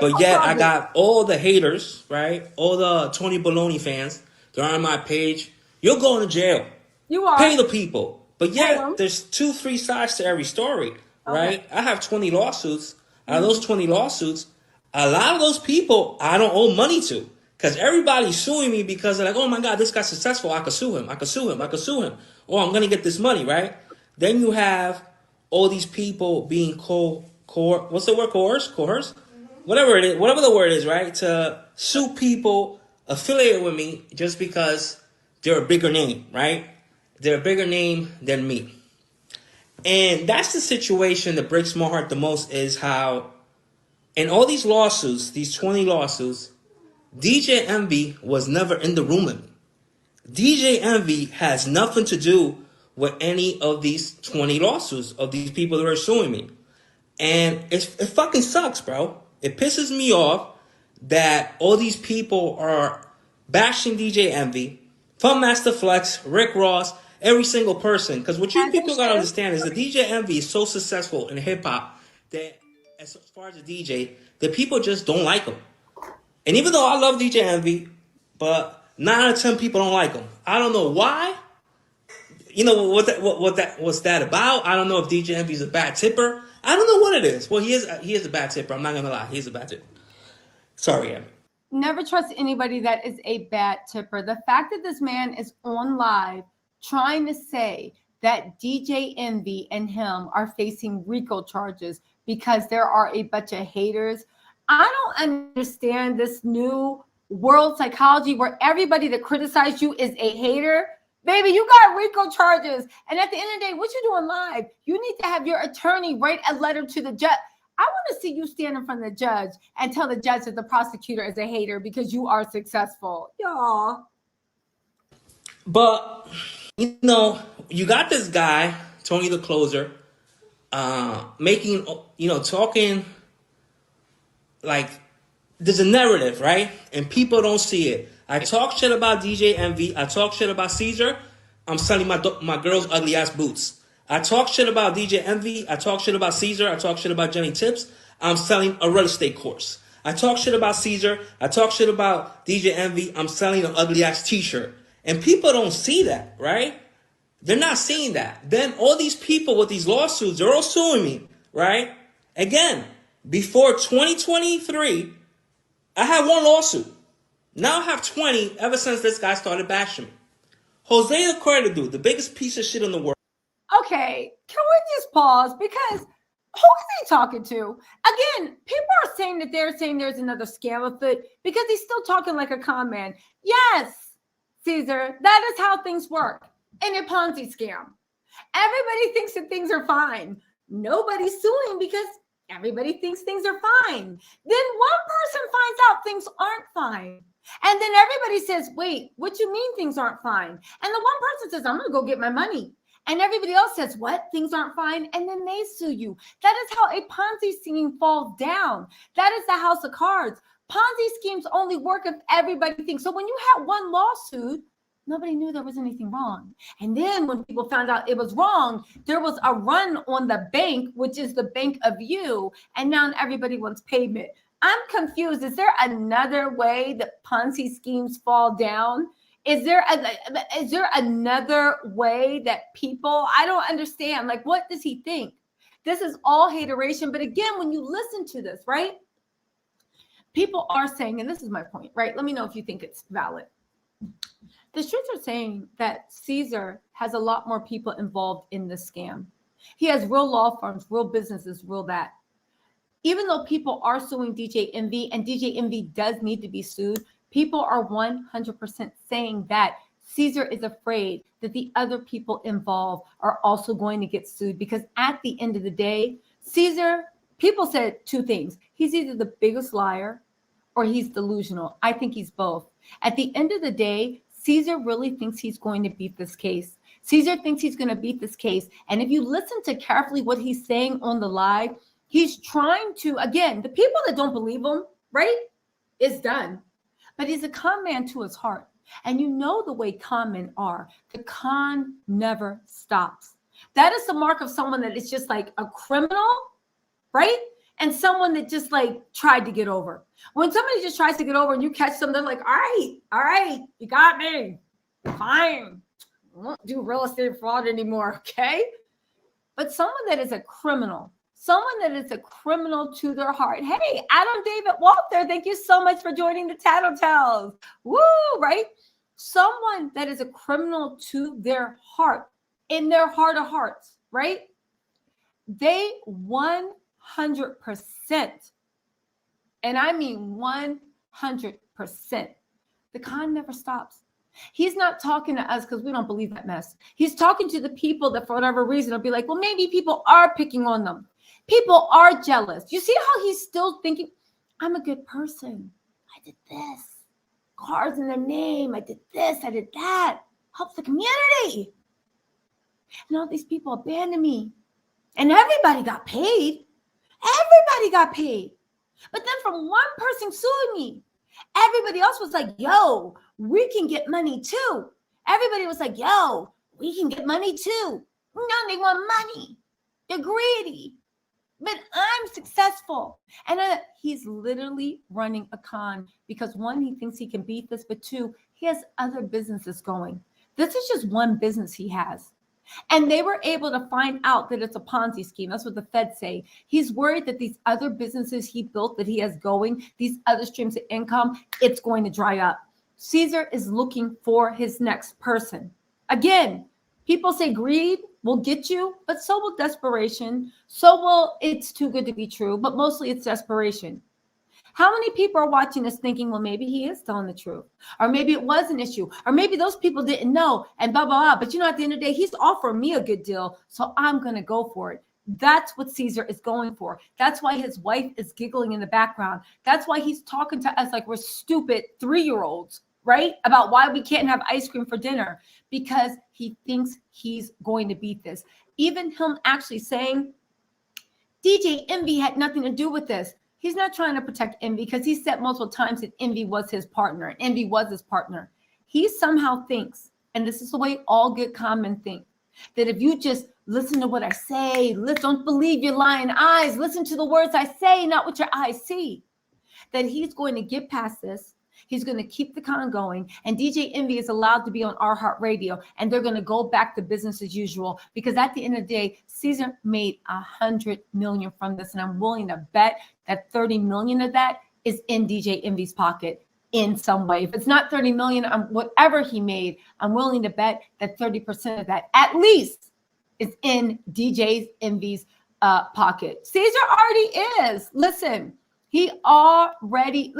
But yet I got all the haters, right? All the Tony Baloney fans. They're on my page. You're going to jail. You are. Pay the people. But yet there's 2-3 sides to every story, right? Okay. I have 20 lawsuits. Out of those 20 lawsuits, a lot of those people I don't owe money to. Because everybody's suing me because they're like, oh my God, this guy's successful. I could sue him. I could sue him. I could sue him. Oh, I'm going to get this money, right? Then you have all these people being what's the word? Coerce? Whatever it is, whatever the word is, right? To sue people affiliated with me just because they're a bigger name, right? They're a bigger name than me. And that's the situation that breaks my heart the most, is how in all these lawsuits, these 20 lawsuits, DJ Envy was never in the room with me. DJ Envy has nothing to do with any of these 20 lawsuits of these people that are suing me. And it fucking sucks, bro. It pisses me off that all these people are bashing DJ Envy, from Master Flex, Rick Ross, every single person. Because what you people gotta understand is that DJ Envy is so successful in hip hop that, as far as a DJ, that people just don't like him. And even though I love DJ Envy, but 9 out of 10 people don't like him. I don't know why. You know what's that about? I don't know if DJ Envy's a bad tipper. I don't know what it is. Well, he is a bad tipper. I'm not gonna lie, he's a bad tipper. Sorry, Envy. Never trust anybody that is a bad tipper. The fact that this man is on live trying to say that DJ Envy and him are facing RICO charges because there are a bunch of haters. I don't understand this new world psychology where everybody that criticized you is a hater. Baby, you got RICO charges. And at the end of the day, what you doing live? You need to have your attorney write a letter to the judge. I want to see you stand in front of the judge and tell the judge that the prosecutor is a hater because you are successful. Y'all. But, you know, you got this guy, Tony the Closer, making, talking like there's a narrative, right? And people don't see it. I talk shit about DJ Envy. I talk shit about Cesar. I'm selling my girl's ugly ass boots. I talk shit about DJ Envy. I talk shit about Cesar. I talk shit about Jenny Tips. I'm selling a real estate course. I talk shit about Cesar. I talk shit about DJ Envy. I'm selling an ugly ass t-shirt. And people don't see that, right? They're not seeing that. Then all these people with these lawsuits, they're all suing me, right? Again, before 2023, I had one lawsuit. Now I have 20 ever since this guy started bashing me. Jose the Credit Dude, the biggest piece of shit in the world. Okay, can we just pause? Because who is he talking to? Again, people are saying that they're saying there's another scam afoot because he's still talking like a con man. Yes, Cesar, that is how things work in a Ponzi scam. Everybody thinks that things are fine. Nobody's suing because everybody thinks things are fine. Then one person finds out things aren't fine. And then everybody says, wait, what you mean things aren't fine? And the one person says, I'm going to go get my money. And everybody else says, what? Things aren't fine. And then they sue you. That is how a Ponzi scheme falls down. That is the house of cards. Ponzi schemes only work if everybody thinks. So when you had one lawsuit, nobody knew there was anything wrong. And then when people found out it was wrong, there was a run on the bank, which is the bank of you. And now everybody wants payment. I'm confused. Is there another way that Ponzi schemes fall down? Is there another way that people, I don't understand. Like, what does he think? This is all hateration. But again, when you listen to this, right? People are saying, and this is my point, right? Let me know if you think it's valid. The streets are saying that Cesar has a lot more people involved in this scam. He has real law firms, real businesses, real that. Even though people are suing DJ Envy, and DJ Envy does need to be sued, people are 100% saying that Cesar is afraid that the other people involved are also going to get sued because at the end of the day, Cesar, people said two things. He's either the biggest liar or he's delusional. I think he's both. At the end of the day, Cesar really thinks he's going to beat this case. Cesar thinks he's going to beat this case. And if you listen to carefully what he's saying on the live, he's trying to, again, the people that don't believe him, right, is done. But he's a con man to his heart. And you know the way con men are. The con never stops. That is the mark of someone that is just like a criminal, right? And someone that just like tried to get over. When somebody just tries to get over and you catch them, they're like, all right, you got me. Fine. I won't do real estate fraud anymore, okay? But someone that is a criminal, someone that is a criminal to their heart. Hey, Adam David Walter, thank you so much for joining the Tattletales. Woo, right? Someone that is a criminal to their heart, in their heart of hearts, right? They 100%, and I mean 100%, the con never stops. He's not talking to us because we don't believe that mess. He's talking to the people that for whatever reason will be like, well, maybe people are picking on them. People are jealous. You see how he's still thinking, I'm a good person. I did this. Cars in their name. I did this. I did that. Helps the community. And all these people abandoned me. And everybody got paid. Everybody got paid. But then from one person suing me, everybody else was like, yo, we can get money too. Everybody was like, yo, we can get money too. No, they want money. They're greedy. But I'm successful. And he's literally running a con because one, he thinks he can beat this, but two, he has other businesses going. This is just one business he has. And they were able to find out that it's a Ponzi scheme. That's what the Feds say. He's worried that these other businesses he built that he has going, these other streams of income, it's going to dry up. Cesar is looking for his next person. Again, people say greed will get you, but so will desperation. So will it's too good to be true, but mostly it's desperation. How many people are watching this thinking, well, maybe he is telling the truth, or maybe it was an issue, or maybe those people didn't know and blah, blah, blah. But you know, at the end of the day, he's offering me a good deal, so I'm going to go for it. That's what Cesar is going for. That's why his wife is giggling in the background. That's why he's talking to us like we're stupid 3-year-olds, right? About why we can't have ice cream for dinner, because he thinks he's going to beat this. Even him actually saying, DJ Envy had nothing to do with this. He's not trying to protect Envy because he said multiple times that Envy was his partner. And Envy was his partner. He somehow thinks, and this is the way all good con men think, that if you just listen to what I say, don't believe your lying eyes, listen to the words I say, not what your eyes see, that he's going to get past this. He's going to keep the con going. And DJ Envy is allowed to be on Our Heart Radio. And they're going to go back to business as usual. Because at the end of the day, Cesar made $100 million from this. And I'm willing to bet that 30 million of that is in DJ Envy's pocket in some way. If it's not 30 million, whatever he made, I'm willing to bet that 30% of that at least is in DJ Envy's pocket. Cesar already is. He already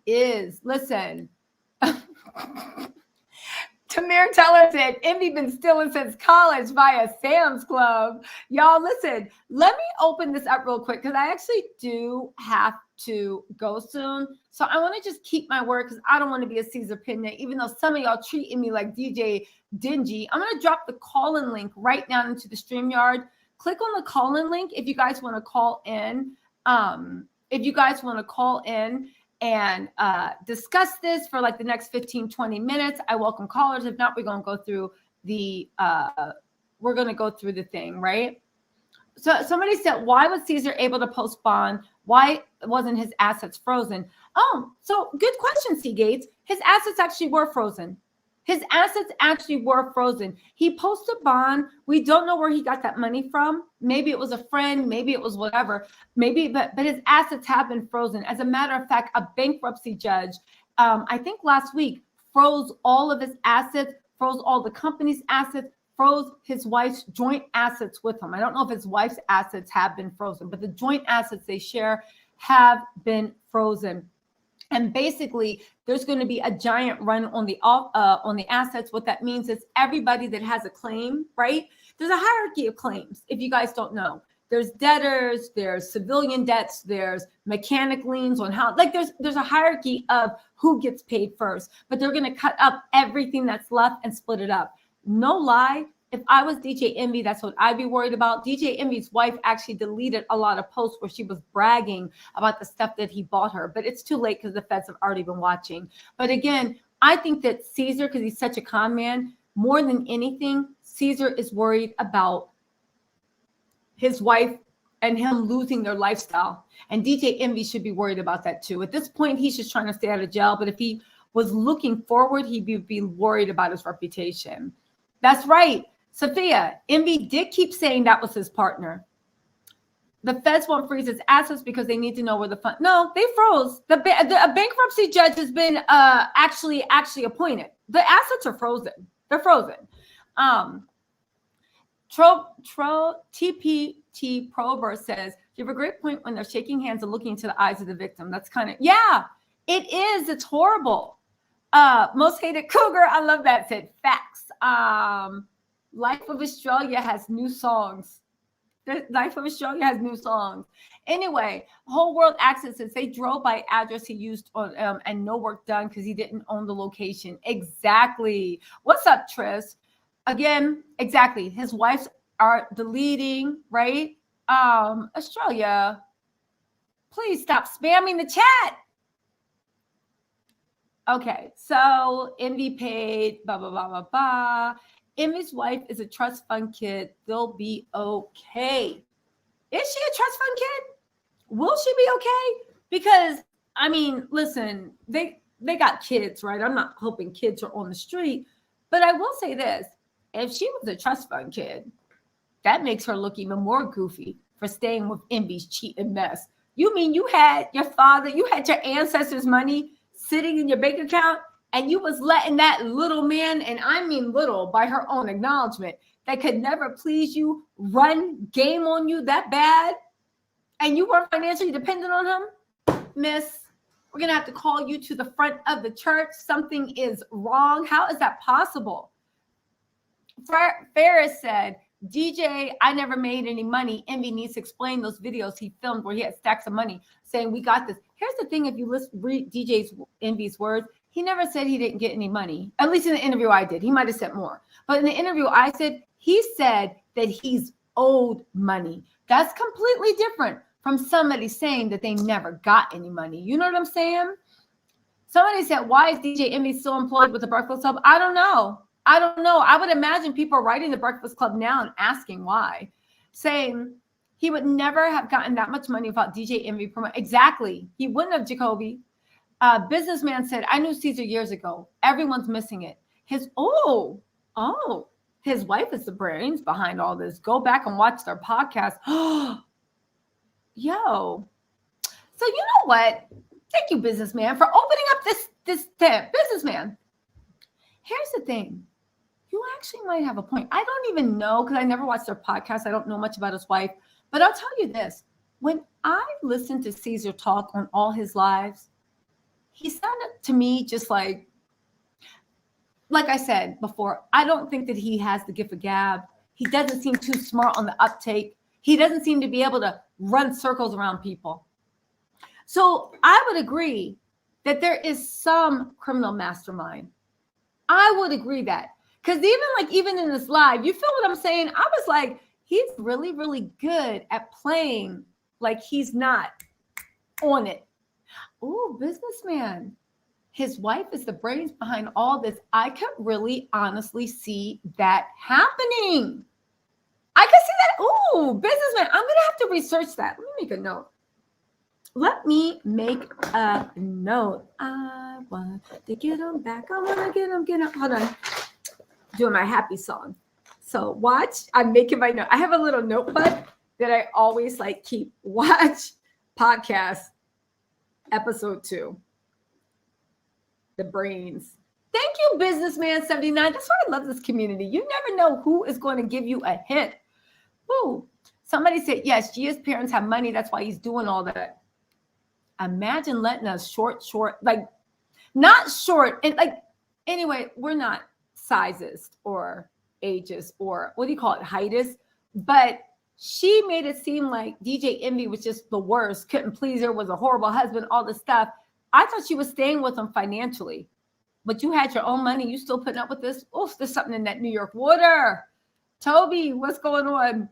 is. Listen. Tamir Teller said, Envy been stealing since college via Sam's Club. Y'all, listen, let me open this up real quick because I actually do have to go soon. So I want to just keep my word because I don't want to be a Cesar Pina, even though some of y'all treating me like DJ Dingy. I'm going to drop the call-in link right now into the StreamYard. Click on the call-in link if you guys want to call in. If you guys want to call in and discuss this for like the next 15, 20 minutes, I welcome callers. If not, we're going to go through the thing, right? So somebody said, why was Cesar able to post bond? Why wasn't his assets frozen? Oh, so good question, C. Gates. His assets actually were frozen. He posted bond. We don't know where he got that money from. Maybe it was a friend. Maybe it was whatever. But his assets have been frozen. As a matter of fact, a bankruptcy judge, I think last week, froze all of his assets, froze all the company's assets, froze his wife's joint assets with him. I don't know if his wife's assets have been frozen, but the joint assets they share have been frozen. And basically, there's going to be a giant run on the assets. What that means is everybody that has a claim, right? There's a hierarchy of claims, if you guys don't know. There's debtors, there's civilian debts, there's mechanic liens on how, like there's a hierarchy of who gets paid first. But they're going to cut up everything that's left and split it up. No lie, If I was DJ Envy, that's what I'd be worried about. DJ Envy's wife actually deleted a lot of posts where she was bragging about the stuff that he bought her, but it's too late because the feds have already been watching. But again, I think that Cesar, because he's such a con man, more than anything, Cesar is worried about his wife and him losing their lifestyle. And DJ Envy should be worried about that too. At this point, he's just trying to stay out of jail. But if he was looking forward, he'd be worried about his reputation. That's right. Sophia, Envy did keep saying that was his partner. The feds won't freeze his assets because they need to know where the fund. No, they froze. A bankruptcy judge has been actually appointed. The assets are frozen. They're frozen. TPT Prober says, you have a great point when they're shaking hands and looking into the eyes of the victim. That's kind of, yeah, it is. It's horrible. Most hated cougar. I love that. Said facts. Life of Australia has new songs. The Life of Australia has new songs. Anyway, Whole World Access says they drove by address he used on and no work done because he didn't own the location. Exactly. What's up, Tris? Again, exactly. His wives are deleting, right? Australia, please stop spamming the chat. Okay, so Envy paid, blah, blah, blah, blah, blah. Envy's wife is a trust fund kid. They'll be okay. Is she a trust fund kid? Will she be okay? Because, I mean, listen, they got kids, right? I'm not hoping kids are on the street. But I will say this. If she was a trust fund kid, that makes her look even more goofy for staying with Envy's cheating mess. You mean you had your father, you had your ancestors' money sitting in your bank account, and you was letting that little man, and I mean little by her own acknowledgement, that could never please you, run game on you that bad, and you weren't financially dependent on him? Miss, we're going to have to call you to the front of the church. Something is wrong. How is that possible? Ferris said, DJ, I never made any money. Envy needs to explain those videos he filmed where he had stacks of money saying, we got this. Here's the thing. If you read DJ's Envy's words, he never said he didn't get any money. At least in the interview I did. He might have said more. But in the interview I said, he said that he's owed money. That's completely different from somebody saying that they never got any money. You know what I'm saying? Somebody said, why is DJ Envy still employed with the Breakfast Club? I don't know. I would imagine people are writing the Breakfast Club now and asking why, saying he would never have gotten that much money without DJ Envy. Exactly. He wouldn't have, Jacoby. Businessman said, I knew Cesar years ago. Everyone's missing it. His wife is the brains behind all this. Go back and watch their podcast. Yo. So you know what? Thank you, businessman, for opening up this tip. Businessman. Here's the thing. You actually might have a point. I don't even know because I never watched their podcast. I don't know much about his wife. But I'll tell you this. When I listened to Cesar talk on all his lives, he sounded to me just like I said before, I don't think that he has the gift of gab. He doesn't seem too smart on the uptake. He doesn't seem to be able to run circles around people. So I would agree that there is some criminal mastermind. I would agree that. Because even in this live, you feel what I'm saying? I was like, he's really, really good at playing like he's not on it. Oh, businessman. His wife is the brains behind all this. I could really honestly see that happening. I could see that. Oh, businessman. I'm going to have to research that. Let me make a note. I want to get them back. I want to get them. Hold on. Doing my happy song. So watch. I'm making my note. I have a little notebook that I always keep. Watch podcast episode 2. The brains. Thank you, businessman 79. That's why I love this community. You never know who is going to give you a hint. Woo. Somebody said, yes, Gia's parents have money. That's why he's doing all that. Imagine letting us not short. And anyway, we're not sizes or ages or what do you call it? Heightis. But she made it seem like DJ Envy was just the worst. Couldn't please her, was a horrible husband, all this stuff. I thought she was staying with him financially. But you had your own money. You still putting up with this? Oh, there's something in that New York water. Toby, what's going on?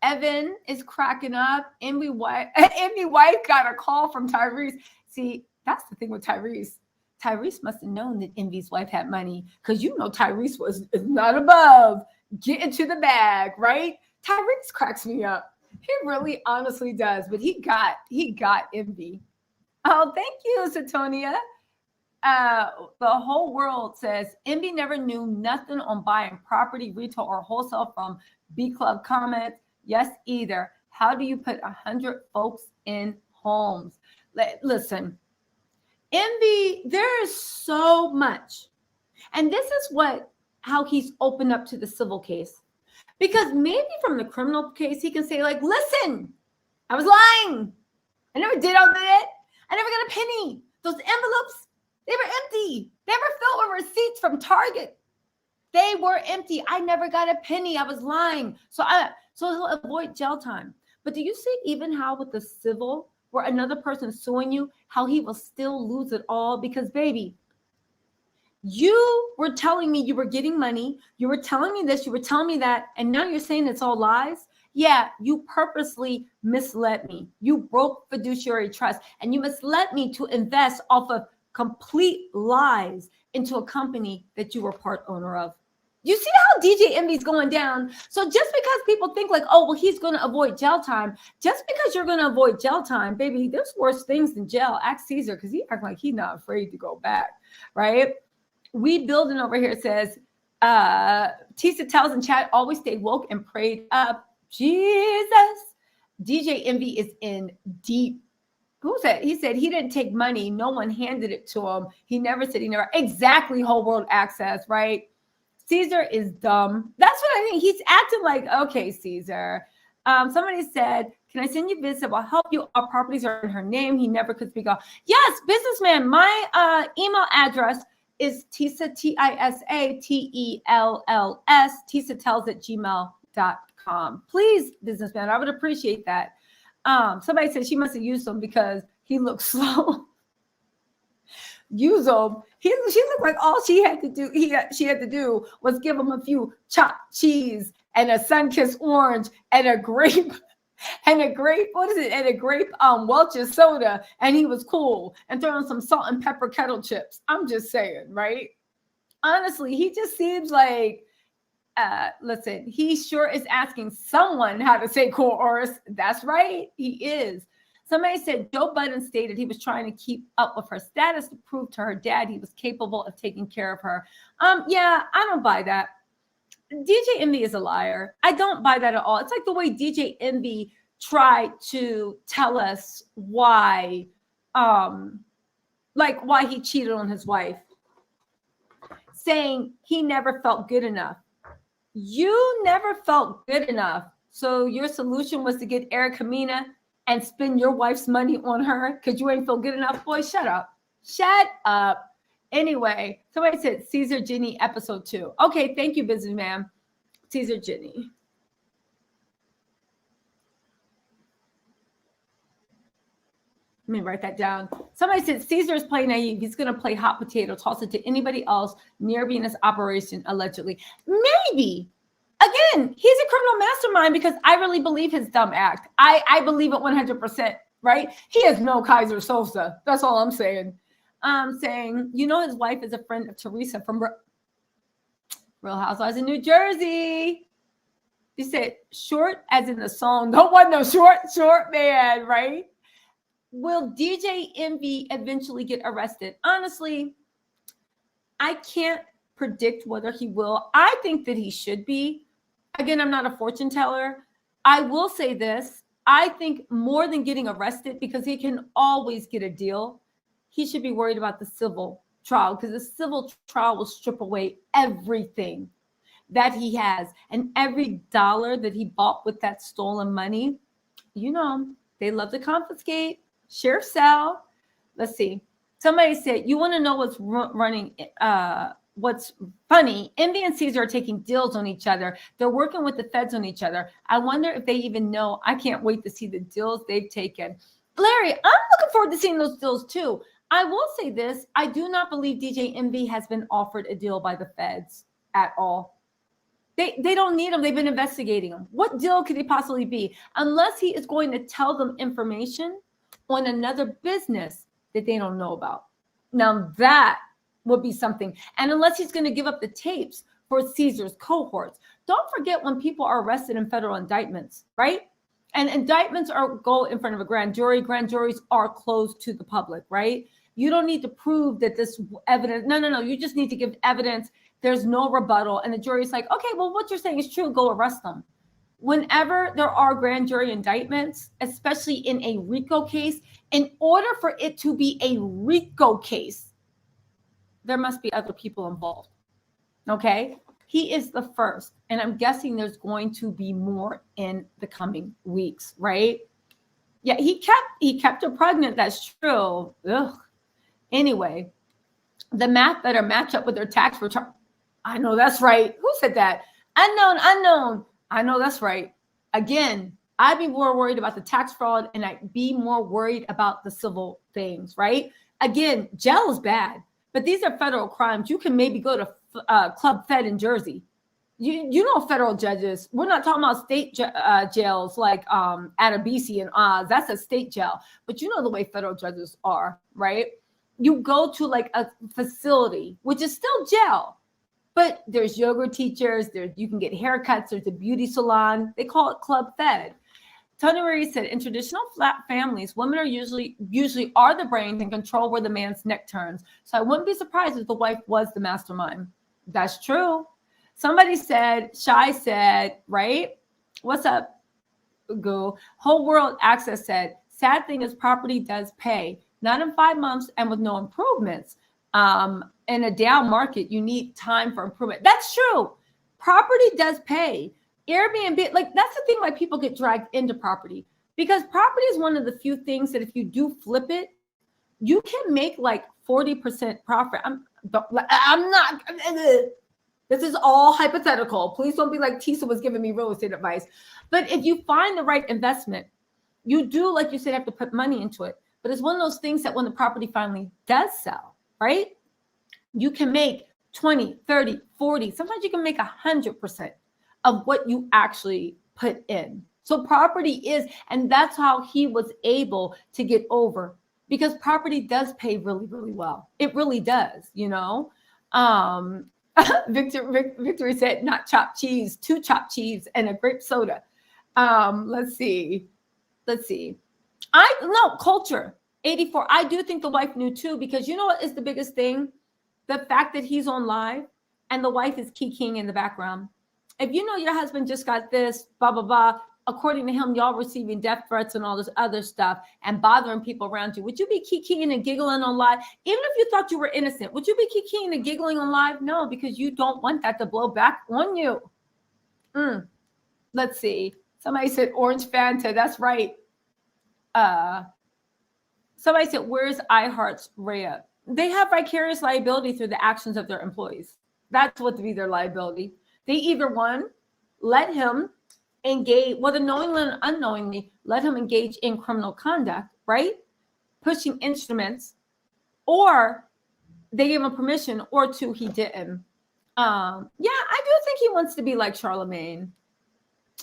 Evan is cracking up. Envy wife got a call from Tyrese. See, that's the thing with Tyrese. Tyrese must have known that Envy's wife had money, because Tyrese is not above getting to the bag, right? Tyrese cracks me up. He really honestly does, but he got Envy. Oh, thank you, Satonia. The whole world says Envy never knew nothing on buying property, retail, or wholesale from B Club comments. Yes, either. How do you put 100 folks in homes? Listen, Envy, there is so much. And this is how he's opened up to the civil case. Because maybe from the criminal case, he can say, like, listen, I was lying. I never did all that. I never got a penny. Those envelopes, they were empty. They were filled with receipts from Target. They were empty. I never got a penny. I was lying. So he'll avoid jail time. But do you see even how with the civil, where another person suing you, how he will still lose it all? Because, baby, you were telling me you were getting money. You were telling me this. You were telling me that. And now you're saying it's all lies. Yeah, you purposely misled me. You broke fiduciary trust, and you misled me to invest off of complete lies into a company that you were part owner of. You see how DJ Envy's going down? So just because people think like, oh, well, he's going to avoid jail time, just because you're going to avoid jail time, baby, there's worse things than jail. Ask Cesar, because he acts like he's not afraid to go back, right? We Building over here says, Tisa tells in chat, always stay woke and prayed up. Jesus. DJ Envy is in deep. Who said? He said he didn't take money. No one handed it to him. He never said he never. Exactly, whole world access, right? Cesar is dumb. That's what I think. He's acting like, okay, Cesar. Somebody said, can I send you business? I'll help you. Our properties are in her name. He never could speak off. Yes, businessman. My email address is Tisa, TISA, Tisa tells at gmail.com. Please, businessman, I would appreciate that. Somebody said she must have used them because he looks slow. Use them. She looked like all she had to do was give him a few chopped cheese and a sun-kissed orange and a grape. And a grape, what is it? And a grape Welch's soda, and he was cool. And throw in some salt and pepper kettle chips. I'm just saying, right? Honestly, he just seems like, listen, he sure is asking someone how to say cool, Oris. That's right, he is. Somebody said Joe Budden stated he was trying to keep up with her status to prove to her dad he was capable of taking care of her. Yeah, I don't buy that. DJ Envy is a liar. I don't buy that at all. It's like the way DJ Envy tried to tell us why he cheated on his wife, saying he never felt good enough. You never felt good enough. So your solution was to get Erica Mina and spend your wife's money on her because you ain't feel good enough? Boy, shut up. Shut up. Anyway, somebody said Cesar Ginny episode 2. Okay, thank you, businessman. Cesar Ginny. Let me write that down. Somebody said Cesar is playing naive. He's going to play hot potato, toss it to anybody else near Venus operation, allegedly. Maybe. Again, he's a criminal mastermind because I really believe his dumb act. I believe it 100%, right? He has no Kaiser Sosa. That's all I'm saying. Saying, his wife is a friend of Teresa from Real Housewives in New Jersey. He said, short as in the song. Don't want no short man, right? Will DJ Envy eventually get arrested? Honestly, I can't predict whether he will. I think that he should be. Again, I'm not a fortune teller. I will say this. I think more than getting arrested, because he can always get a deal, he should be worried about the civil trial, because the civil trial will strip away everything that he has. And every dollar that he bought with that stolen money, they love to confiscate, share, sell. Let's see. Somebody said, you want to know what's what's funny? Envy and Cesar are taking deals on each other. They're working with the feds on each other. I wonder if they even know. I can't wait to see the deals they've taken. Larry, I'm looking forward to seeing those deals too. I will say this. I do not believe DJ Envy has been offered a deal by the feds at all. They don't need him. They've been investigating him. What deal could he possibly be? Unless he is going to tell them information on another business that they don't know about. Now that would be something. And unless he's going to give up the tapes for Cesar's cohorts. Don't forget when people are arrested in federal indictments, right? And indictments go in front of a grand jury. Grand juries are closed to the public, right? You don't need to prove that this evidence. No. You just need to give evidence. There's no rebuttal. And the jury's like, okay, well, what you're saying is true. Go arrest them. Whenever there are grand jury indictments, especially in a RICO case, in order for it to be a RICO case, there must be other people involved. Okay? He is the first. And I'm guessing there's going to be more in the coming weeks, right? Yeah, he kept her pregnant. That's true. Ugh. Anyway, the math better match up with their tax return. I know that's right. Who said that? Unknown. I know that's right. Again, I'd be more worried about the tax fraud and I'd be more worried about the civil things, right? Again, jail is bad, but these are federal crimes. You can maybe go to Club Fed in Jersey. You know federal judges. We're not talking about state jails like Adabisi and Oz. That's a state jail. But you know the way federal judges are, right? You go to like a facility, which is still jail. But there's yoga teachers, you can get haircuts, there's a beauty salon. They call it Club Fed. Tony Marie said, in traditional flat families, women are usually are the brains and control where the man's neck turns. So I wouldn't be surprised if the wife was the mastermind. That's true. Somebody said, Shy said, right? What's up, Go? Whole World Access said, sad thing is property does pay. Not in 5 months and with no improvements. In a down market, you need time for improvement. That's true. Property does pay. Airbnb, like that's the thing why people get dragged into property, because property is one of the few things that if you do flip it, you can make like 40% profit. I'm not, this is all hypothetical. Please don't be like Tisa was giving me real estate advice. But if you find the right investment, you do, like you said, have to put money into it. But it's one of those things that when the property finally does sell, right? You can make 20, 30, 40, sometimes you can make 100% of what you actually put in. So property is, and that's how he was able to get over, because property does pay really, really well. It really does, you know? Victory said, not chopped cheese, 2 chopped cheese and a grape soda. Let's see. Culture, 84. I do think the wife knew too, because you know what is the biggest thing? The fact that he's on live and the wife is kikiing in the background. If you know your husband just got this, blah, blah, blah, according to him, y'all receiving death threats and all this other stuff and bothering people around you, would you be kikiing and giggling on live? Even if you thought you were innocent, would you be kikiing and giggling on live? No, because you don't want that to blow back on you. Let's see. Somebody said orange Fanta. That's right. Somebody said, where's iHeart's Rhea? They have vicarious liability through the actions of their employees. That's what to be their liability. They either one, let him engage, whether knowingly or unknowingly, let him engage in criminal conduct, right? Pushing instruments, or they gave him permission, or 2, he didn't. I do think he wants to be like Charlemagne.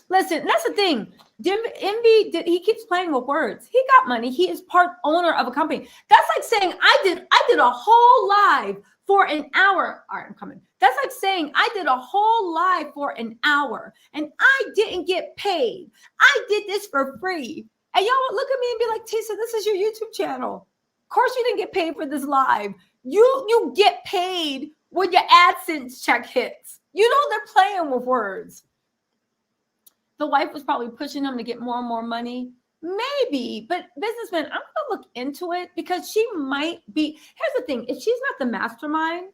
Listen, that's the thing. Envy, he keeps playing with words. He got money. He is part owner of a company. That's like saying I did a whole live for an hour. All right, I'm coming. That's like saying I did a whole live for an hour and I didn't get paid. I did this for free. And y'all would look at me and be like, Tisa, this is your YouTube channel. Of course you didn't get paid for this live. You get paid when your AdSense check hits. You know they're playing with words. The wife was probably pushing him to get more and more money. Maybe, but businessman, I'm going to look into it, because she might be. Here's the thing. If she's not the mastermind,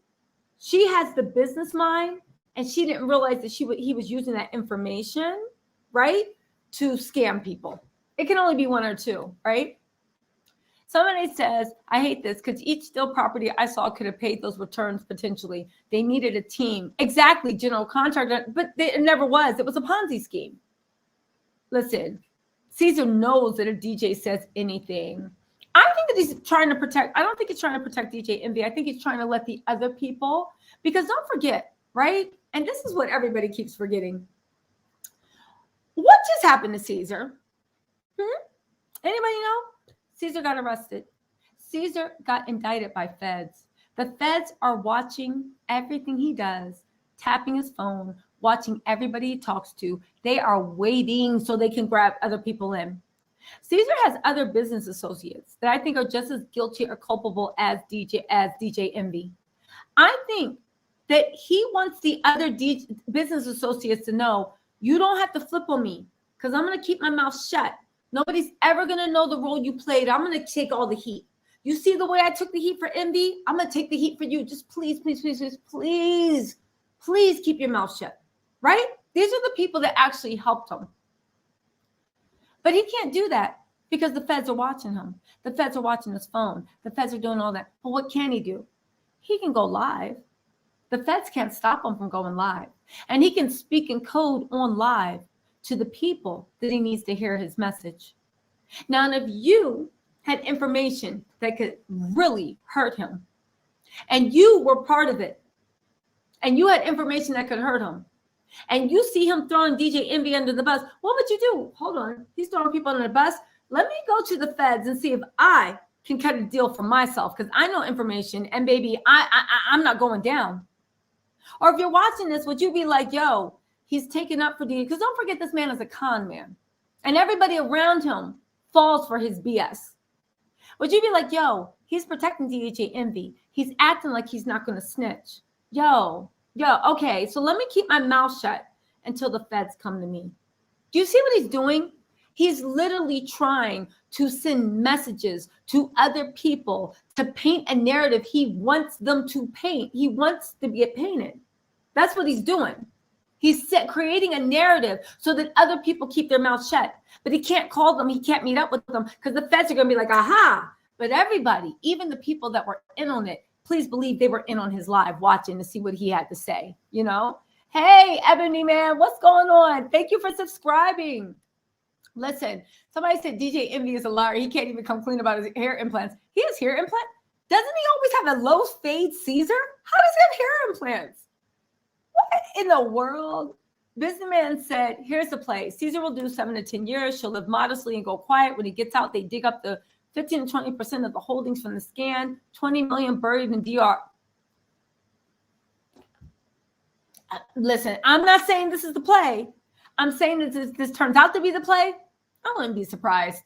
she has the business mind, and she didn't realize that he was using that information, right, to scam people. It can only be 1 or 2, right? Somebody says, I hate this because each still property I saw could have paid those returns potentially. They needed a team. Exactly, general contractor, but it never was. It was a Ponzi scheme. Listen, Cesar knows that if DJ says anything, I think that he's trying to protect. I don't think he's trying to protect DJ Envy. I think he's trying to let the other people, because don't forget, right? And this is what everybody keeps forgetting. What just happened to Cesar? Anybody know? Cesar got arrested. Cesar got indicted by feds. The feds are watching everything he does, tapping his phone, watching everybody he talks to. They are waiting so they can grab other people in. Cesar has other business associates that I think are just as guilty or culpable as DJ Envy. I think that he wants the other business associates to know, you don't have to flip on me because I'm going to keep my mouth shut. Nobody's ever going to know the role you played. I'm going to take all the heat. You see the way I took the heat for Envy? I'm going to take the heat for you. Just please, please, please, please, please, please keep your mouth shut, right? These are the people that actually helped him. But he can't do that because the feds are watching him. The feds are watching his phone. The feds are doing all that. But what can he do? He can go live. The feds can't stop him from going live. And he can speak in code on live to the people that he needs to hear his message. Now, if you had information that could really hurt him, and you were part of it, and you had information that could hurt him, and you see him throwing DJ Envy under the bus, what would you do? Hold on, he's throwing people under the bus. Let me go to the feds and see if I can cut a deal for myself, because I know information, and baby, I'm not going down. Or if you're watching this, would you be like, yo, he's taken up for DJ? Because don't forget, this man is a con man, and everybody around him falls for his BS. Would you be like, yo, he's protecting DJ Envy. He's acting like he's not going to snitch. Yo, okay, so let me keep my mouth shut until the feds come to me. Do you see what he's doing? He's literally trying to send messages to other people to paint a narrative he wants them to paint. He wants to get painted. That's what he's doing. He's creating a narrative so that other people keep their mouth shut. But he can't call them. He can't meet up with them because the feds are going to be like, aha. But everybody, even the people that were in on it, please believe they were in on his live watching to see what he had to say, you know? Hey, Ebony man, what's going on? Thank you for subscribing. Listen, somebody said DJ Envy is a liar. He can't even come clean about his hair implants. He has hair implants? Doesn't he always have a low fade Cesar? How does he have hair implants? What in the world? Businessman said, here's the play. Cesar will do 7 to 10 years. She'll live modestly and go quiet. When he gets out, they dig up the 15 to 20% of the holdings from the scan, 20 million buried in DR. Listen, I'm not saying this is the play. I'm saying that this turns out to be the play. I wouldn't be surprised.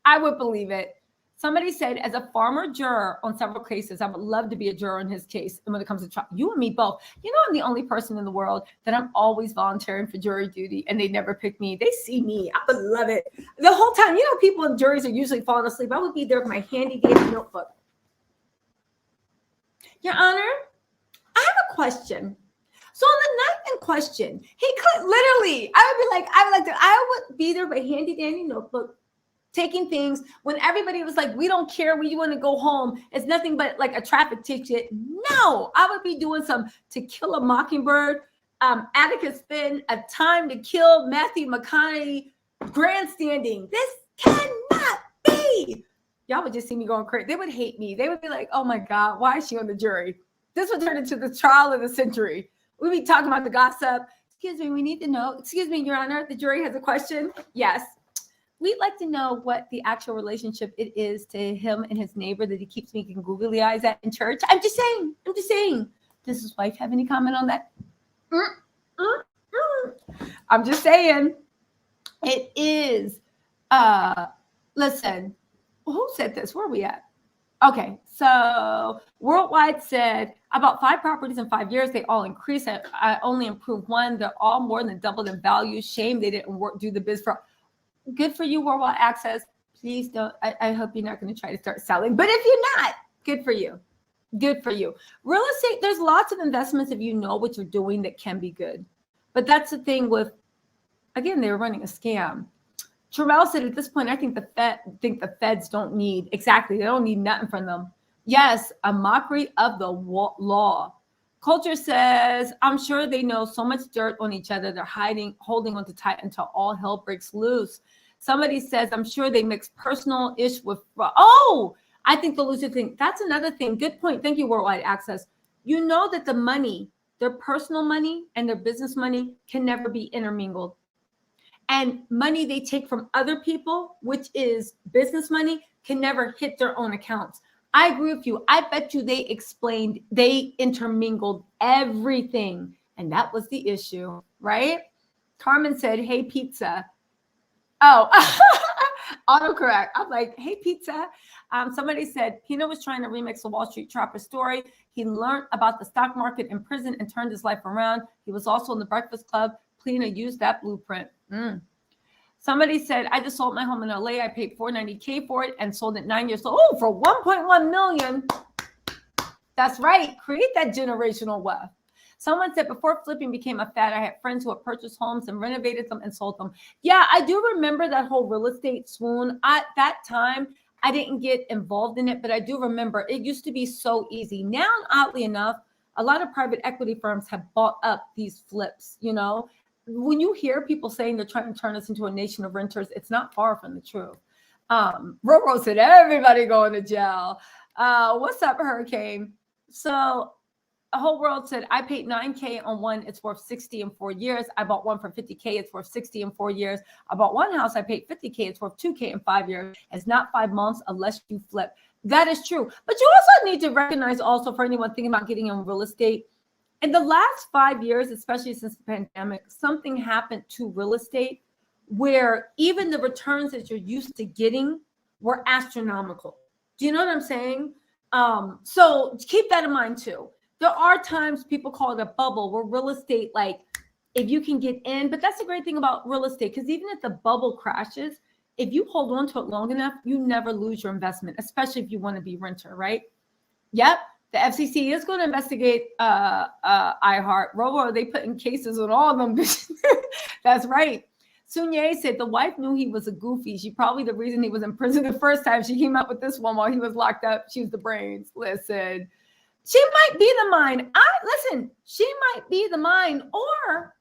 I would believe it. Somebody said, as a former juror on several cases, I would love to be a juror in his case. And when it comes to trial, you and me both. You know, I'm the only person in the world that I'm always volunteering for jury duty, and they never pick me. They see me. I would love it. The whole time, you know, people in juries are usually falling asleep. I would be there with my handy dandy notebook. Your Honor, I have a question. So on the night in question, he could literally, I would be there with a handy dandy notebook, taking things when everybody was like, we don't care, we want to go home. It's nothing but like a traffic ticket. No, I would be doing some To Kill a Mockingbird, Atticus Finn, A Time to Kill, Matthew McConaughey, grandstanding. This cannot be. Y'all would just see me going crazy. They would hate me. They would be like, oh my God, why is she on the jury? This would turn into the trial of the century. We'd be talking about the gossip. Excuse me, we need to know. Excuse me, Your Honor, the jury has a question. Yes. We'd like to know what the actual relationship it is to him and his neighbor that he keeps making googly eyes at in church. I'm just saying. Does his wife have any comment on that? I'm just saying. It is. Listen, who said this? Where are we at? Okay, so Worldwide said about 5 properties in 5 years. They all increased. I only improved one. They're all more than doubled in value. Shame they didn't do the biz for. Good for you, Worldwide Access. Please don't. I hope you're not going to try to start selling. But if you're not, good for you. Good for you. Real estate, there's lots of investments if you know what you're doing that can be good. But that's the thing with, again, they were running a scam. Terrell said at this point, I think the feds don't need, exactly, they don't need nothing from them. Yes, a mockery of the law. Culture says, I'm sure they know so much dirt on each other. They're holding on to tight until all hell breaks loose. Somebody says, I'm sure they mix personal ish with, I think the loser thing. That's another thing. Good point. Thank you, Worldwide Access. You know that the money their personal money and their business money can never be intermingled. And money they take from other people, which is business money, can never hit their own accounts. I agree with you. I bet you they intermingled everything. And that was the issue, right? Carmen said, hey, pizza. Oh, autocorrect. I'm like, hey, pizza. Somebody said, Pina was trying to remix the Wall Street Trapper story. He learned about the stock market in prison and turned his life around. He was also in the Breakfast Club. Pina used that blueprint. Somebody said, I just sold my home in LA. I paid $490K for it and sold it 9 years old. Oh, for $1.1 million. That's right. Create that generational wealth. Someone said, before flipping became a fad, I had friends who had purchased homes and renovated them and sold them. Yeah, I do remember that whole real estate swoon. At that time, I didn't get involved in it, but I do remember it used to be so easy. Now, oddly enough, a lot of private equity firms have bought up these flips, you know. When you hear people saying they're trying to turn us into a nation of renters, it's not far from the truth. Roro said, everybody going to jail. What's up, Hurricane? So the whole world said, I paid $9K on one. It's worth 60 in 4 years. I bought one for 50K. It's worth 60 in 4 years. I bought one house. I paid 50K. It's worth 2K in 5 years. It's not 5 months unless you flip. That is true. But you also need to recognize also for anyone thinking about getting in real estate, in the last 5 years, especially since the pandemic, something happened to real estate where even the returns that you're used to getting were astronomical. Do you know what I'm saying? So keep that in mind too. There are times people call it a bubble where real estate, like if you can get in, but that's the great thing about real estate, because even if the bubble crashes, if you hold on to it long enough, you never lose your investment, especially if you want to be a renter, right? Yep. The FCC is going to investigate iHeart. Robo, they put in cases on all of them. That's right. Sunye said the wife knew he was a goofy. She probably the reason he was in prison the first time. She came up with this one while he was locked up. She was the brains. Listen, she might be the mind. She might be the mind, or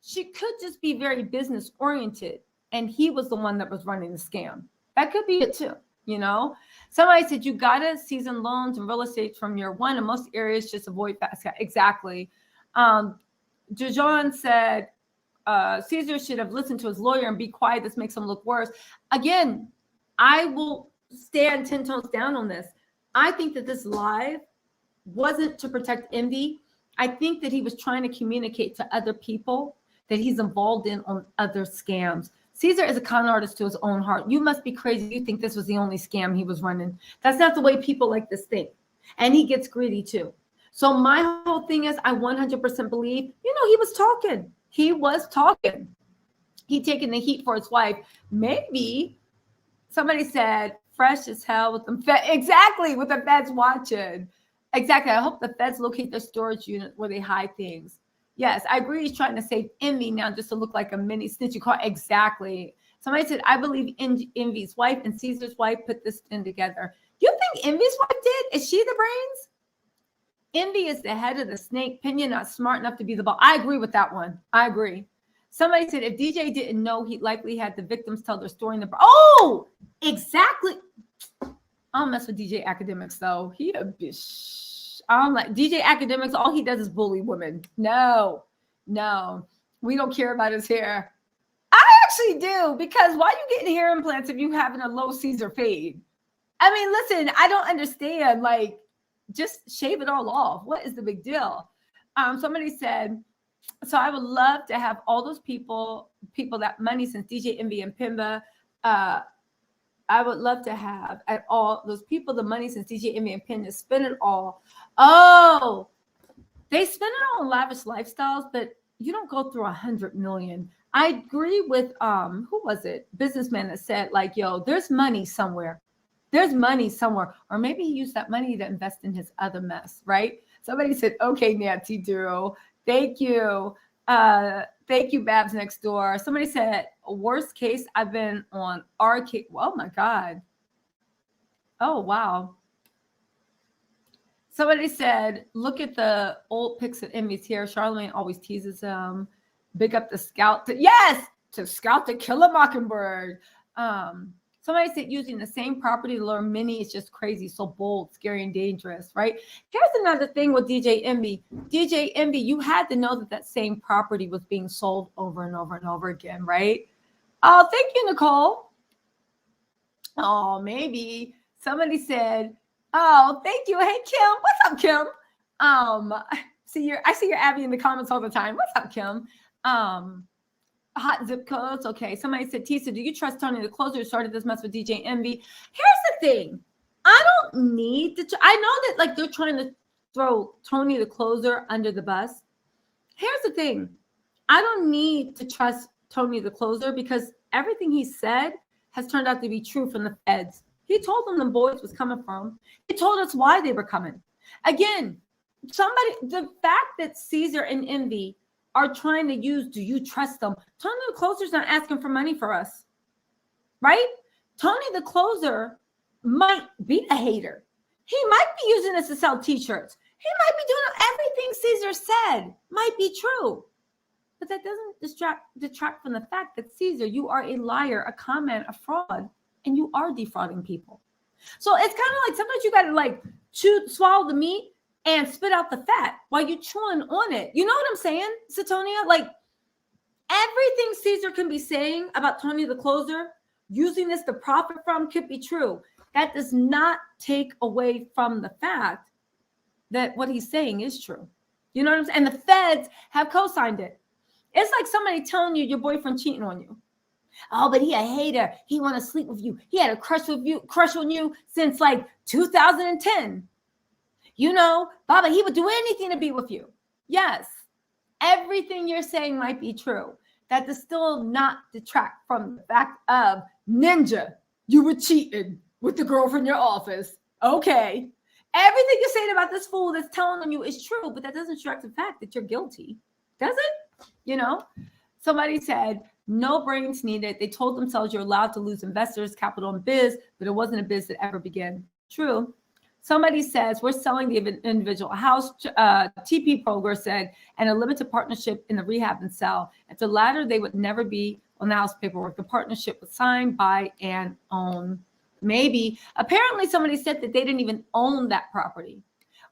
she could just be very business oriented, and he was the one that was running the scam. That could be it too. You know, somebody said you gotta season loans and real estate from year one. In most areas, just avoid fast cash. Exactly. Jajon said Cesar should have listened to his lawyer and be quiet. This makes him look worse. Again, I will stand 10 tones down on this. I think that this live wasn't to protect envy. I think that he was trying to communicate to other people that he's involved in on other scams. Cesar is a con artist to his own heart. You must be crazy. You think this was the only scam he was running. That's not the way people like this think. And he gets greedy too. So my whole thing is I 100% believe, he was talking. He was talking. He taking the heat for his wife. Maybe somebody said fresh as hell with them. Exactly, with the feds watching. Exactly. I hope the feds locate their storage unit where they hide things. Yes, I agree. He's trying to save Envy now just to look like a mini snitch. You call exactly. Somebody said, I believe Envy's wife and Caesar's wife put this in together. You think Envy's wife did? Is she the brains? Envy is the head of the snake. Pina not smart enough to be the ball. I agree with that one. I agree. Somebody said, if DJ didn't know, he likely had the victims tell their story in the. Oh, exactly. I don't mess with DJ Academics though. He a bitch. I'm like DJ Academics, all he does is bully women. No, we don't care about his hair. I actually do, because why are you getting hair implants if you having a low Caesar fade? I mean, listen, I don't understand. Like, just shave it all off. What is the big deal? Somebody said, so I would love to have all those people that money since DJ Envy and Pimba. I would love to have at all those people the money since DJ Envy and Pimba spend it all. Oh, they spend it on lavish lifestyles, but you don't go through 100 million. I agree with who was it? Businessman that said, like, yo, there's money somewhere. There's money somewhere. Or maybe he used that money to invest in his other mess, right? Somebody said, okay, Nancy Drew. Thank you. Thank you, Babs Next Door. Somebody said, worst case, I've been on arcade. Oh my God. Oh, wow. Somebody said, look at the old pics of Envy's here. Charlemagne always teases him. Big up the scout. Yes, to scout to kill a mockingbird. Somebody said using the same property to lure many is just crazy, so bold, scary, and dangerous, right? Here's another thing with DJ Envy. DJ Envy, you had to know that that same property was being sold over and over and over again, right? Oh, thank you, Nicole. Oh, maybe somebody said, oh, thank you. Hey, Kim. What's up, Kim? I see your Abby in the comments all the time. What's up, Kim? Hot zip codes. Okay. Somebody said, Tisa, do you trust Tony the Closer who started this mess with DJ Envy? Here's the thing. I don't need to. I know that like they're trying to throw Tony the Closer under the bus. Here's the thing. I don't need to trust Tony the Closer because everything he said has turned out to be true from the feds. He told them the boys was coming from. He told us why they were coming. Again, the fact that Cesar and Envy are trying to use, do you trust them? Tony the Closer's not asking for money for us, right? Tony the Closer might be a hater. He might be using this to sell t-shirts. He might be doing everything Cesar said might be true. But that doesn't detract from the fact that Cesar, you are a liar, a con man, a fraud, and you are defrauding people. So it's kind of like sometimes you got to like swallow the meat and spit out the fat while you're chewing on it. You know what I'm saying, Satonia? Like everything Cesar can be saying about Tony the Closer, using this to profit from could be true. That does not take away from the fact that what he's saying is true. You know what I'm saying? And the feds have co-signed it. It's like somebody telling you your boyfriend cheating on you. Oh, but he a hater. He want to sleep with you. He had a crush on you since like 2010. You know, Baba, he would do anything to be with you. Yes, everything you're saying might be true. That does still not detract from the fact of Ninja, you were cheating with the girl from your office. Okay. Everything you're saying about this fool that's telling on you is true, but that doesn't detract the fact that you're guilty. Does it? You know, somebody said, no brains needed. They told themselves you're allowed to lose investors, capital, and biz, but it wasn't a biz that ever began. True. Somebody says, we're selling the individual house. TP Proger said, and a limited partnership in the rehab and sell. If the latter, they would never be on the house paperwork. The partnership was signed, buy, and own. Maybe. Apparently, somebody said that they didn't even own that property.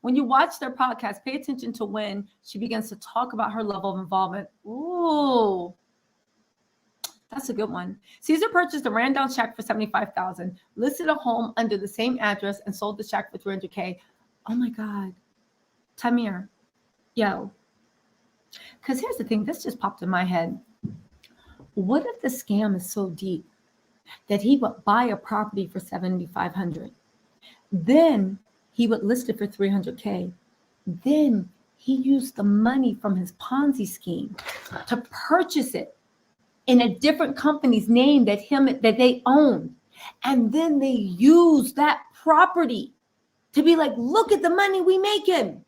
When you watch their podcast, pay attention to when she begins to talk about her level of involvement. Ooh, that's a good one. Cesar purchased a ran-down shack for $75,000, listed a home under the same address, and sold the shack for $300K. Oh my God, Tamir, yo. Because here's the thing, this just popped in my head. What if the scam is so deep that he would buy a property for $7,500, then he would list it for $300K. Then he used the money from his Ponzi scheme to purchase it in a different company's name that they owned. And then they used that property to be like, look at the money we making.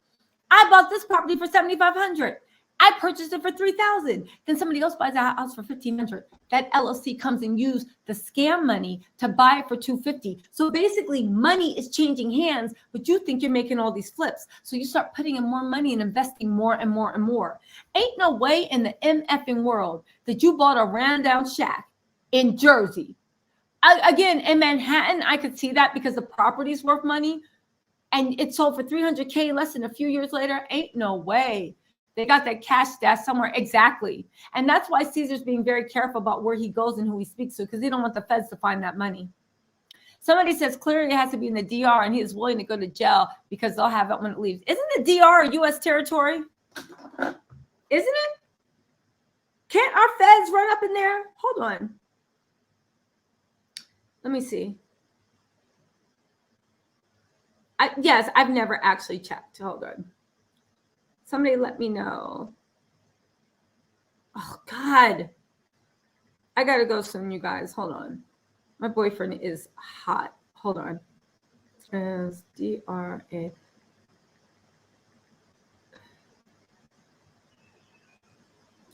I bought this property for $7,500. I purchased it for $3,000. Then somebody else buys a house for $1,500. That LLC comes and use the scam money to buy it for $250. So basically, money is changing hands, but you think you're making all these flips. So you start putting in more money and investing more and more and more. Ain't no way in the MFing world that you bought a ran-down shack in Jersey. Again, in Manhattan, I could see that because the property's worth money, and it sold for $300K less than a few years later. Ain't no way. They got that cash stash somewhere. Exactly. And that's why Cesar's being very careful about where he goes and who he speaks to, because they don't want the feds to find that money. Somebody says clearly it has to be in the DR and he is willing to go to jail because they'll have it when it leaves. Isn't the DR a U.S. territory? Isn't it? Can't our feds run up in there? Hold on. Let me see. Yes, I've never actually checked. Hold on. Somebody let me know. Oh, God. I got to go soon, you guys. Hold on. My boyfriend is hot. Hold on. As DRA.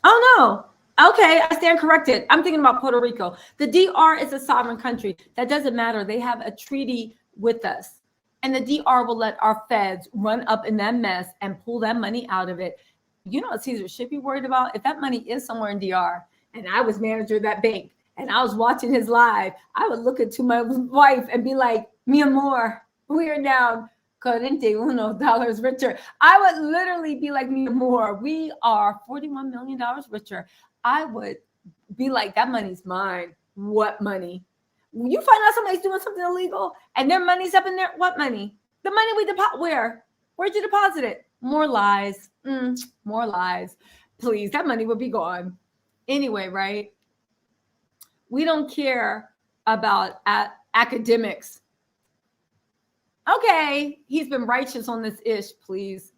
Oh, no. Okay, I stand corrected. I'm thinking about Puerto Rico. The DR is a sovereign country. That doesn't matter. They have a treaty with us. And the DR will let our feds run up in that mess and pull that money out of it. You know what Cesar should be worried about? If that money is somewhere in DR and I was manager of that bank and I was watching his live, I would look into my wife and be like, mi amor, we are now $41 richer. I would literally be like, mi amor, we are $41 million richer. I would be like, that money's mine. What money? You find out somebody's doing something illegal and their money's up in there. What money? The money we deposit. Where? Where'd you deposit it? More lies. More lies. Please, that money would be gone. Anyway, right? We don't care about academics. Okay, he's been righteous on this ish, please.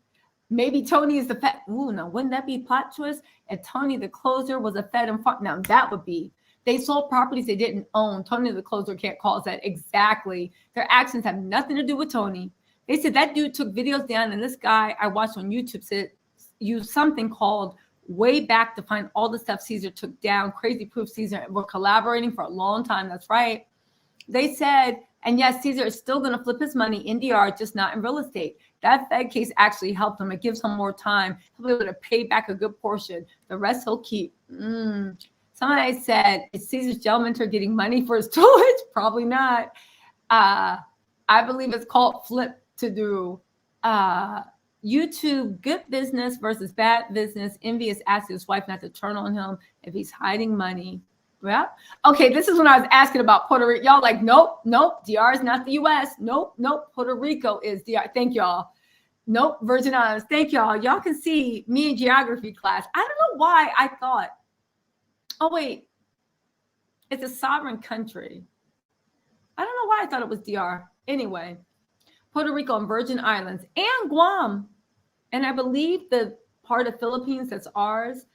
Maybe Tony is the Fed. Ooh, now wouldn't that be plot twist? If Tony the closer was a Fed and farm, now that would be. They sold properties they didn't own. Tony the closer can't cause that. Exactly. Their actions have nothing to do with Tony. They said that dude took videos down, and this guy I watched on YouTube said used something called way back to find all the stuff Cesar took down. Crazy proof Cesar were collaborating for a long time. That's right. They said, and yes, Cesar is still going to flip his money in DR, just not in real estate. That Fed case actually helped him. It gives him more time. He'll be able to pay back a good portion. The rest he'll keep. Somebody said, is Cesar's jail mentor getting money for his toilets? Probably not. I believe it's called flip to do. YouTube, good business versus bad business. Envy is asking his wife not to turn on him if he's hiding money. Yeah. Okay, this is when I was asking about Puerto Rico. Y'all like, nope. DR is not the US. Nope. Puerto Rico is DR. Thank y'all. Nope. Virgin Islands. Thank y'all. Y'all can see me in geography class. I don't know why I thought, oh, wait. It's a sovereign country. I don't know why I thought it was DR. Anyway, Puerto Rico and Virgin Islands and Guam. And I believe the part of Philippines that's ours.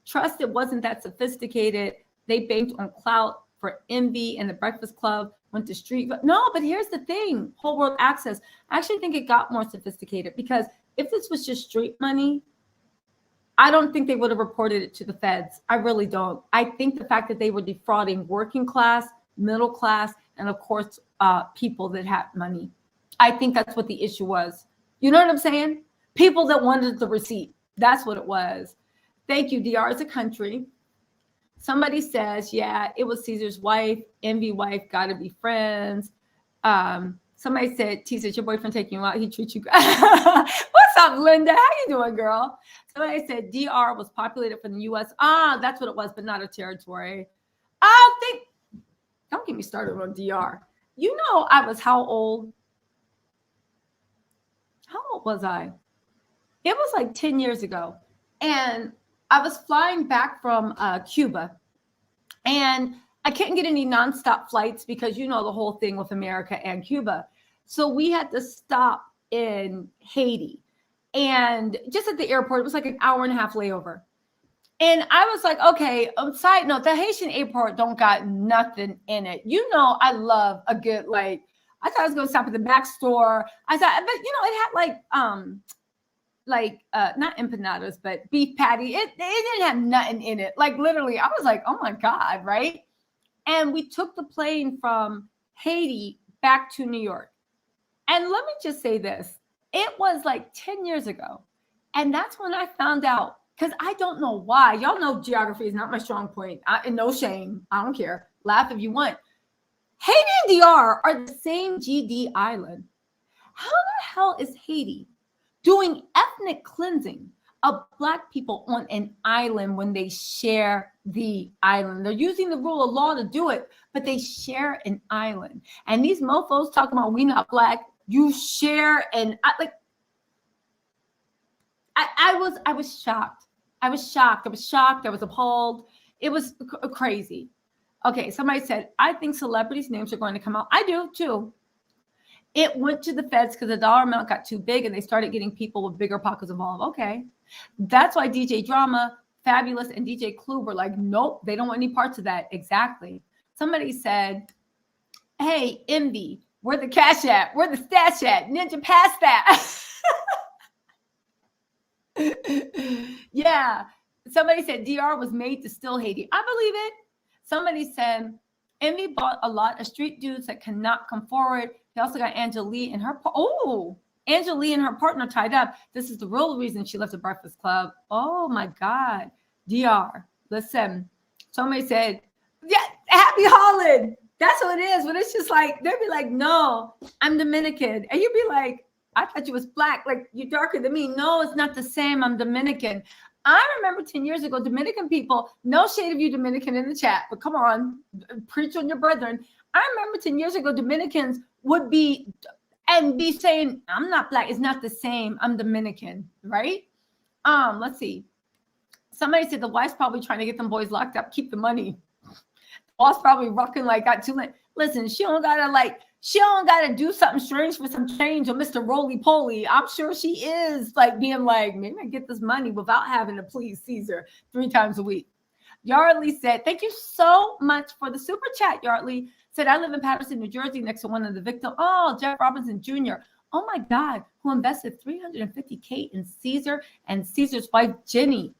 Trust it wasn't that sophisticated. They banked on clout for envy, and the Breakfast Club went to street. But no, but here's the thing, whole world access. I actually think it got more sophisticated because if this was just street money, I don't think they would have reported it to the feds. I really don't. I think the fact that they were defrauding working class, middle class, and of course, people that had money. I think that's what the issue was. You know what I'm saying? People that wanted the receipt. That's what it was. Thank you. DR is a country. Somebody says, yeah, it was Cesar's wife. Envy wife, got to be friends. Somebody said, Cesar, your boyfriend taking you out. He treats you good. What's up, Linda? How you doing, girl? Somebody said DR was populated from the U.S. That's what it was, but not a territory. Don't get me started on DR. You know, I was how old? How old was I? It was like 10 years ago. And I was flying back from Cuba, and I couldn't get any nonstop flights because you know the whole thing with America and Cuba. So we had to stop in Haiti. And just at the airport, it was like an hour and a half layover. And I was like, okay, side note, the Haitian airport don't got nothing in it. You know, I love a good, like, I thought I was going to stop at the back store. I thought, but you know, it had like not empanadas, but beef patty. It didn't have nothing in it. Like literally, I was like, oh my God, right? And we took the plane from Haiti back to New York. And let me just say this. It was like 10 years ago. And that's when I found out, because I don't know why. Y'all know geography is not my strong point. No shame. I don't care. Laugh if you want. Haiti and DR are the same GD island. How the hell is Haiti doing ethnic cleansing of Black people on an island when they share the island? They're using the rule of law to do it, but they share an island. And these mofos talking about we not Black, you share, and I was shocked. I was shocked. I was appalled. It was crazy. Okay, somebody said, I think celebrities' names are going to come out. I do too. It went to the feds because the dollar amount got too big and they started getting people with bigger pockets involved. Okay. That's why DJ Drama, Fabulous, and DJ Clue were like, nope, they don't want any parts of that. Exactly. Somebody said, hey, Envy, where the cash at? Where the stash at? Ninja, pass that. Yeah. Somebody said DR was made to steal Haiti. I believe it. Somebody said Envy bought a lot of street dudes that cannot come forward. He also got Angela and her partner tied up. This is the real reason she left the Breakfast Club. Oh my God. DR. Listen, Somebody said, yeah, happy Holland. That's what it is. But it's just like, they'd be like, no, I'm Dominican. And you'd be like, I thought you was black. Like, you're darker than me. No, it's not the same. I'm Dominican. I remember 10 years ago, Dominican people, no shade of you Dominican in the chat, but come on, preach on your brethren. I remember 10 years ago, Dominicans would be saying, I'm not black. It's not the same. I'm Dominican, right? Let's see. Somebody said the wife's probably trying to get them boys locked up, keep the money. Boss probably rocking like got too late. Listen, she don't gotta do something strange for some change or Mr. Roly Poly. I'm sure she is like being like, maybe I get this money without having to please Cesar 3 times a week. Yardley said, thank you so much for the super chat. Yardley said, I live in Patterson, New Jersey, next to one of the victims. Oh, Jeff Robinson Jr. Oh my God, who invested $350K in Cesar and Cesar's wife, Jenny.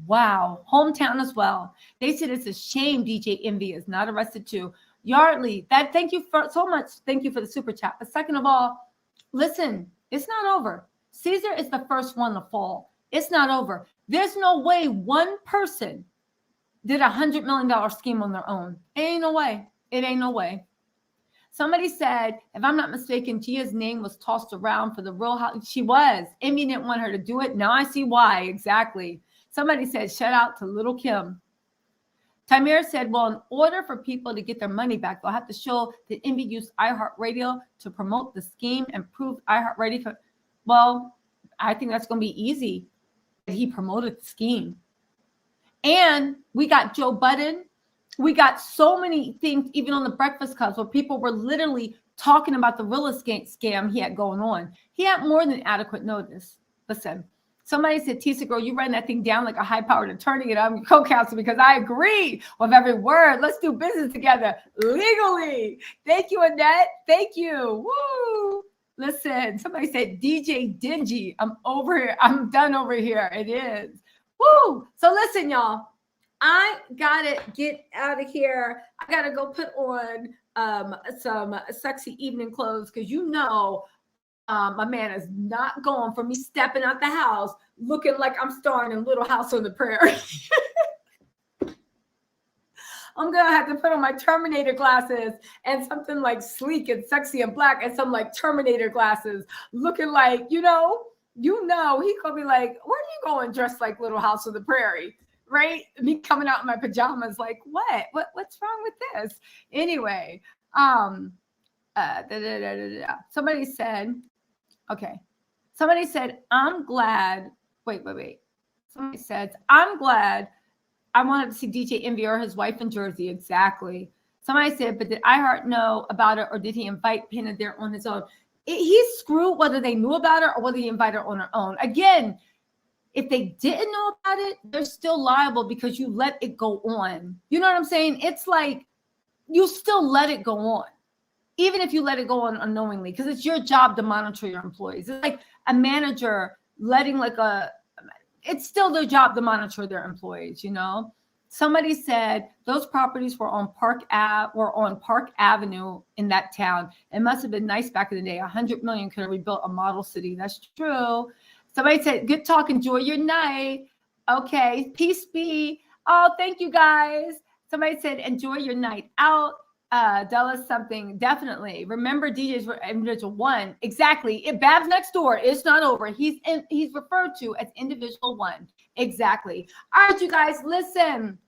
Wow. Hometown as well. They said it's a shame DJ Envy is not arrested too. Yardley, thank you for so much. Thank you for the super chat. But second of all, listen, it's not over. Cesar is the first one to fall. It's not over. There's no way one person did $100 million scheme on their own. It ain't no way. It ain't no way. Somebody said, if I'm not mistaken, Gia's name was tossed around for the real house. She was. Envy didn't want her to do it. Now I see why. Exactly. Somebody said, shout out to Little Kim. Tamir said, well, in order for people to get their money back, they'll have to show that Envy used iHeartRadio to promote the scheme and prove iHeartRadio. Well, I think that's going to be easy. He promoted the scheme. And we got Joe Budden. We got so many things, even on the Breakfast Club, where people were literally talking about the real estate scam he had going on. He had more than adequate notice. Listen. Somebody said, Tisa girl, you ran that thing down like a high-powered attorney, and I'm your co-counsel because I agree with every word. Let's do business together legally. Thank you, Annette. Thank you. Woo. Listen, somebody said, DJ Dingy. I'm over here. I'm done over here. It is. Woo. So listen, y'all. I got to get out of here. I got to go put on some sexy evening clothes because you know my man is not going for me stepping out the house looking like I'm starring in Little House on the Prairie. I'm going to have to put on my Terminator glasses and something like sleek and sexy and black and some like Terminator glasses looking like, you know, he going to be like, where are you going dressed like Little House on the Prairie? Right? Me coming out in my pajamas like, what's wrong with this? Anyway, somebody said, okay. Somebody said, I'm glad. Wait. Somebody said, I'm glad I wanted to see DJ Envy or his wife in Jersey. Exactly. Somebody said, but did iHeart know about it or did he invite Pina there on his own? He's screwed whether they knew about it or whether he invited her on her own. Again, if they didn't know about it, they're still liable because you let it go on. You know what I'm saying? It's like you still let it go on. Even if you let it go on unknowingly, because it's your job to monitor your employees. It's like a manager letting it's still their job to monitor their employees, you know? Somebody said those properties were on Park Avenue in that town. It must have been nice back in the day. $100 million could have rebuilt a model city. That's true. Somebody said, good talk. Enjoy your night. Okay. Peace be. Oh, thank you guys. Somebody said, enjoy your night out. Della something. Definitely. Remember DJs were individual one. Exactly. If Babs next door, it's not over. He's referred to as individual one. Exactly. All right, you guys, listen.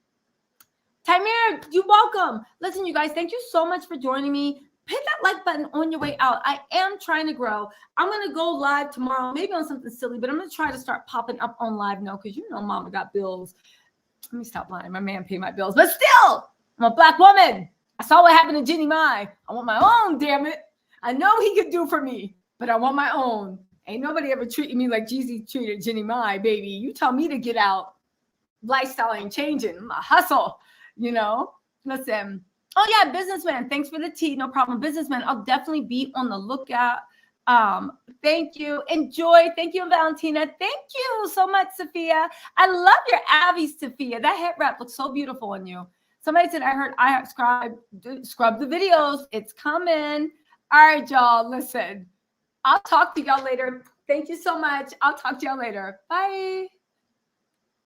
Tamir, you're welcome. Listen, you guys, thank you so much for joining me. Hit that like button on your way out. I am trying to grow. I'm going to go live tomorrow, maybe on something silly, but I'm going to try to start popping up on live now because you know mama got bills. Let me stop lying. My man paid my bills. But still, I'm a black woman. I saw what happened to Jenny Mai. I want my own, damn it. I know he could do for me, but I want my own. Ain't nobody ever treated me like Jeezy treated Jenny Mai, baby. You tell me to get out. Lifestyle ain't changing. I'm a hustle, you know. Listen. Oh, yeah, businessman. Thanks for the tea. No problem. Businessman, I'll definitely be on the lookout. Thank you. Enjoy. Thank you, Valentina. Thank you so much, Sophia. I love your Abby, Sophia. That head wrap looks so beautiful on you. Somebody said, I heard I scrub the videos. It's coming. All right, y'all. Listen, I'll talk to y'all later. Thank you so much. I'll talk to y'all later. Bye.